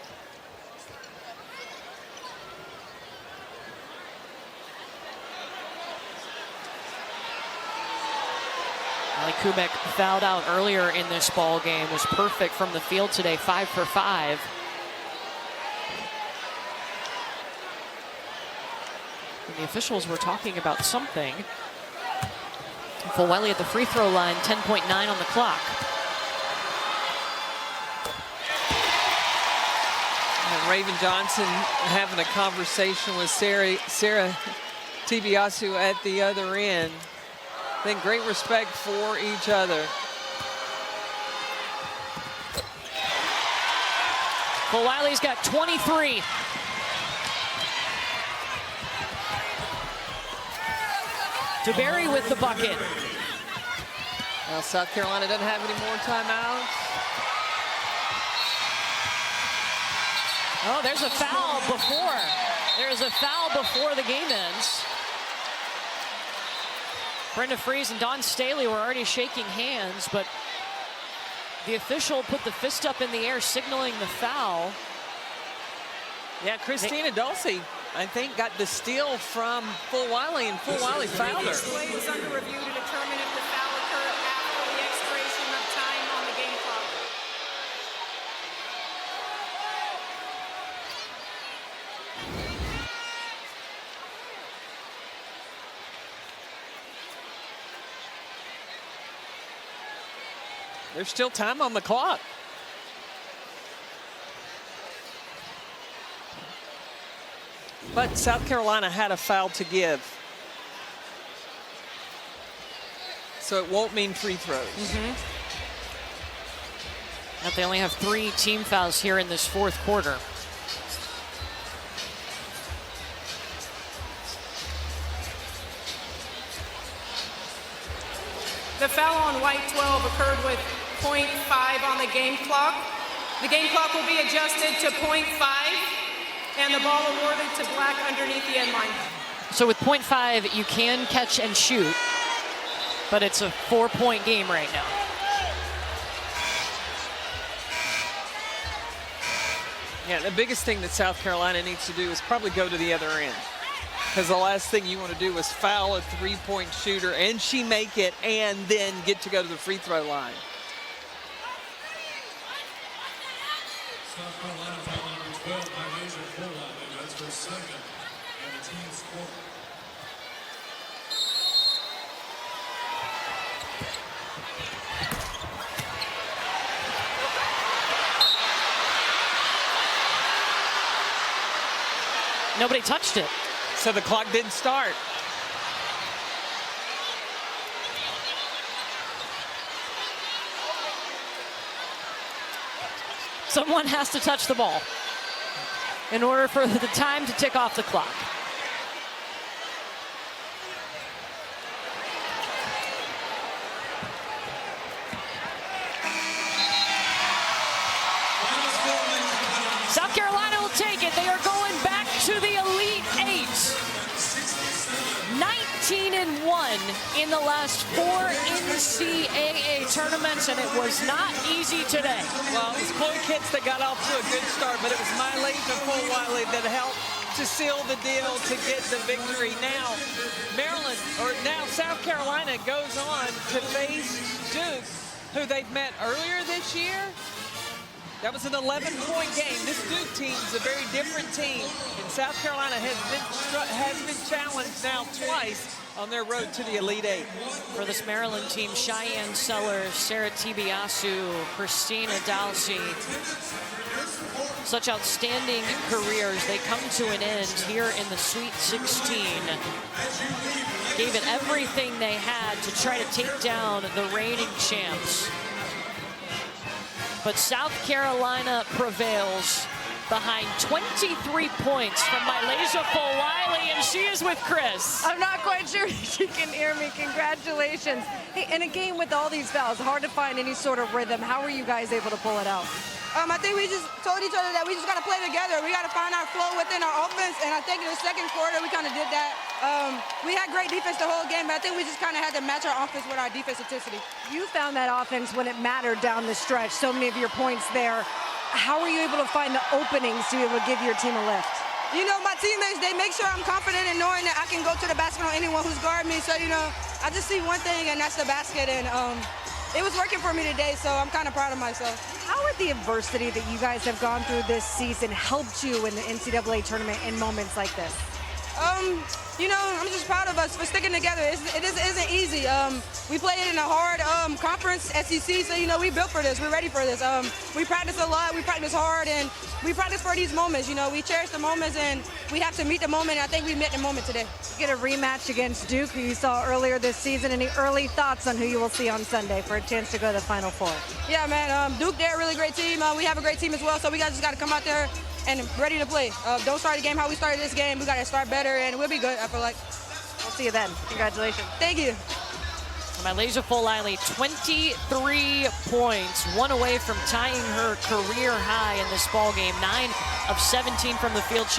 Allie Kubek fouled out earlier in this ball game, was perfect from the field today, 5 for 5. And the officials were talking about something. Fulwiley at the free throw line, 10.9 on the clock. And Raven Johnson having a conversation with Sarah Tibiasu at the other end. I think great respect for each other. Fulwiley's got 23. DeBerry with the bucket. Now South Carolina doesn't have any more timeouts. Oh, there's a foul before. There's a foul before the game ends. Brenda Fries and Dawn Staley were already shaking hands, but the official put the fist up in the air, signaling the foul. Yeah, Christina Dulce, I think, got the steal from Fulwiley, and Fulwiley fouled her. This play is under review to determine if the foul occurred after the expiration of time on the game clock. There's still time on the clock. But South Carolina had a foul to give. So it won't mean free throws. But they only have 3 team fouls here in this 4th quarter. The foul on white 12 occurred with 0.5 on the game clock. The game clock will be adjusted to 0.5 and the ball awarded to black underneath the end line. So with 0.5, you can catch and shoot, but it's a 4-point game right now. Yeah, the biggest thing that South Carolina needs to do is probably go to the other end. Because the last thing you want to do is foul a 3-point shooter and she make it and then get to go to the free throw line. South Carolina foul number 12 by Mylasia Fulwiley. That's her second and the team score. Nobody touched it. So the clock didn't start. Someone has to touch the ball in order for the time to tick off the clock. South Carolina will take it. They are going back to the Elite Eight. 19-1 in the last 4 NCAA tournaments, and it was not easy today. Well, it was Chloe Kitts that got off to a good start, but it was Mylasia Fulwiley that helped to seal the deal to get the victory. Now, South Carolina goes on to face Duke, who they've met earlier this year. That was an 11-point game. This Duke team is a very different team, and South Carolina has been challenged now twice on their road to the Elite Eight. For this Maryland team, Cheyenne Sellers, Sarah Tibiasu, Christina Dalsey. Such outstanding careers. They come to an end here in the Sweet 16. Gave it everything they had to try to take down the reigning champs. But South Carolina prevails behind 23 points from Mylasia Fuliley, and she is with Chris. I'm not quite sure if she can hear me. Congratulations. Hey, in a game with all these fouls, hard to find any sort of rhythm. How were you guys able to pull it out? I think we just told each other that we just got to play together. We got to find our flow within our offense, and I think in the second quarter we kind of did that. We had great defense the whole game, but I think we just kind of had to match our offense with our defensive intensity. You found that offense when it mattered down the stretch. So many of your points there. How were you able to find the openings to be able to give your team a lift? You know, my teammates, they make sure I'm confident in knowing that I can go to the basket on anyone who's guarding me. So, you know, I just see one thing, and that's the basket. And it was working for me today, so I'm kind of proud of myself. How has the adversity that you guys have gone through this season helped you in the NCAA tournament in moments like this? You know, I'm just proud of us for sticking together. It isn't easy. We played in a hard conference, SEC, so, you know, we built for this. We're ready for this. We practice a lot. We practice hard, and we practice for these moments. You know, we cherish the moments, and we have to meet the moment. And I think we met the moment today. You get a rematch against Duke, who you saw earlier this season. Any early thoughts on who you will see on Sunday for a chance to go to the Final Four? Yeah, man. Duke, they're a really great team. We have a great team as well, so we just got to come out there and ready to play. Don't start the game how we started this game. We got to start better, and we'll be good, I feel like. We'll see you then. Congratulations. Thank you. Mylasia Fuliley, 23 points, one away from tying her career high in this ball game. 9 of 17 from the field. She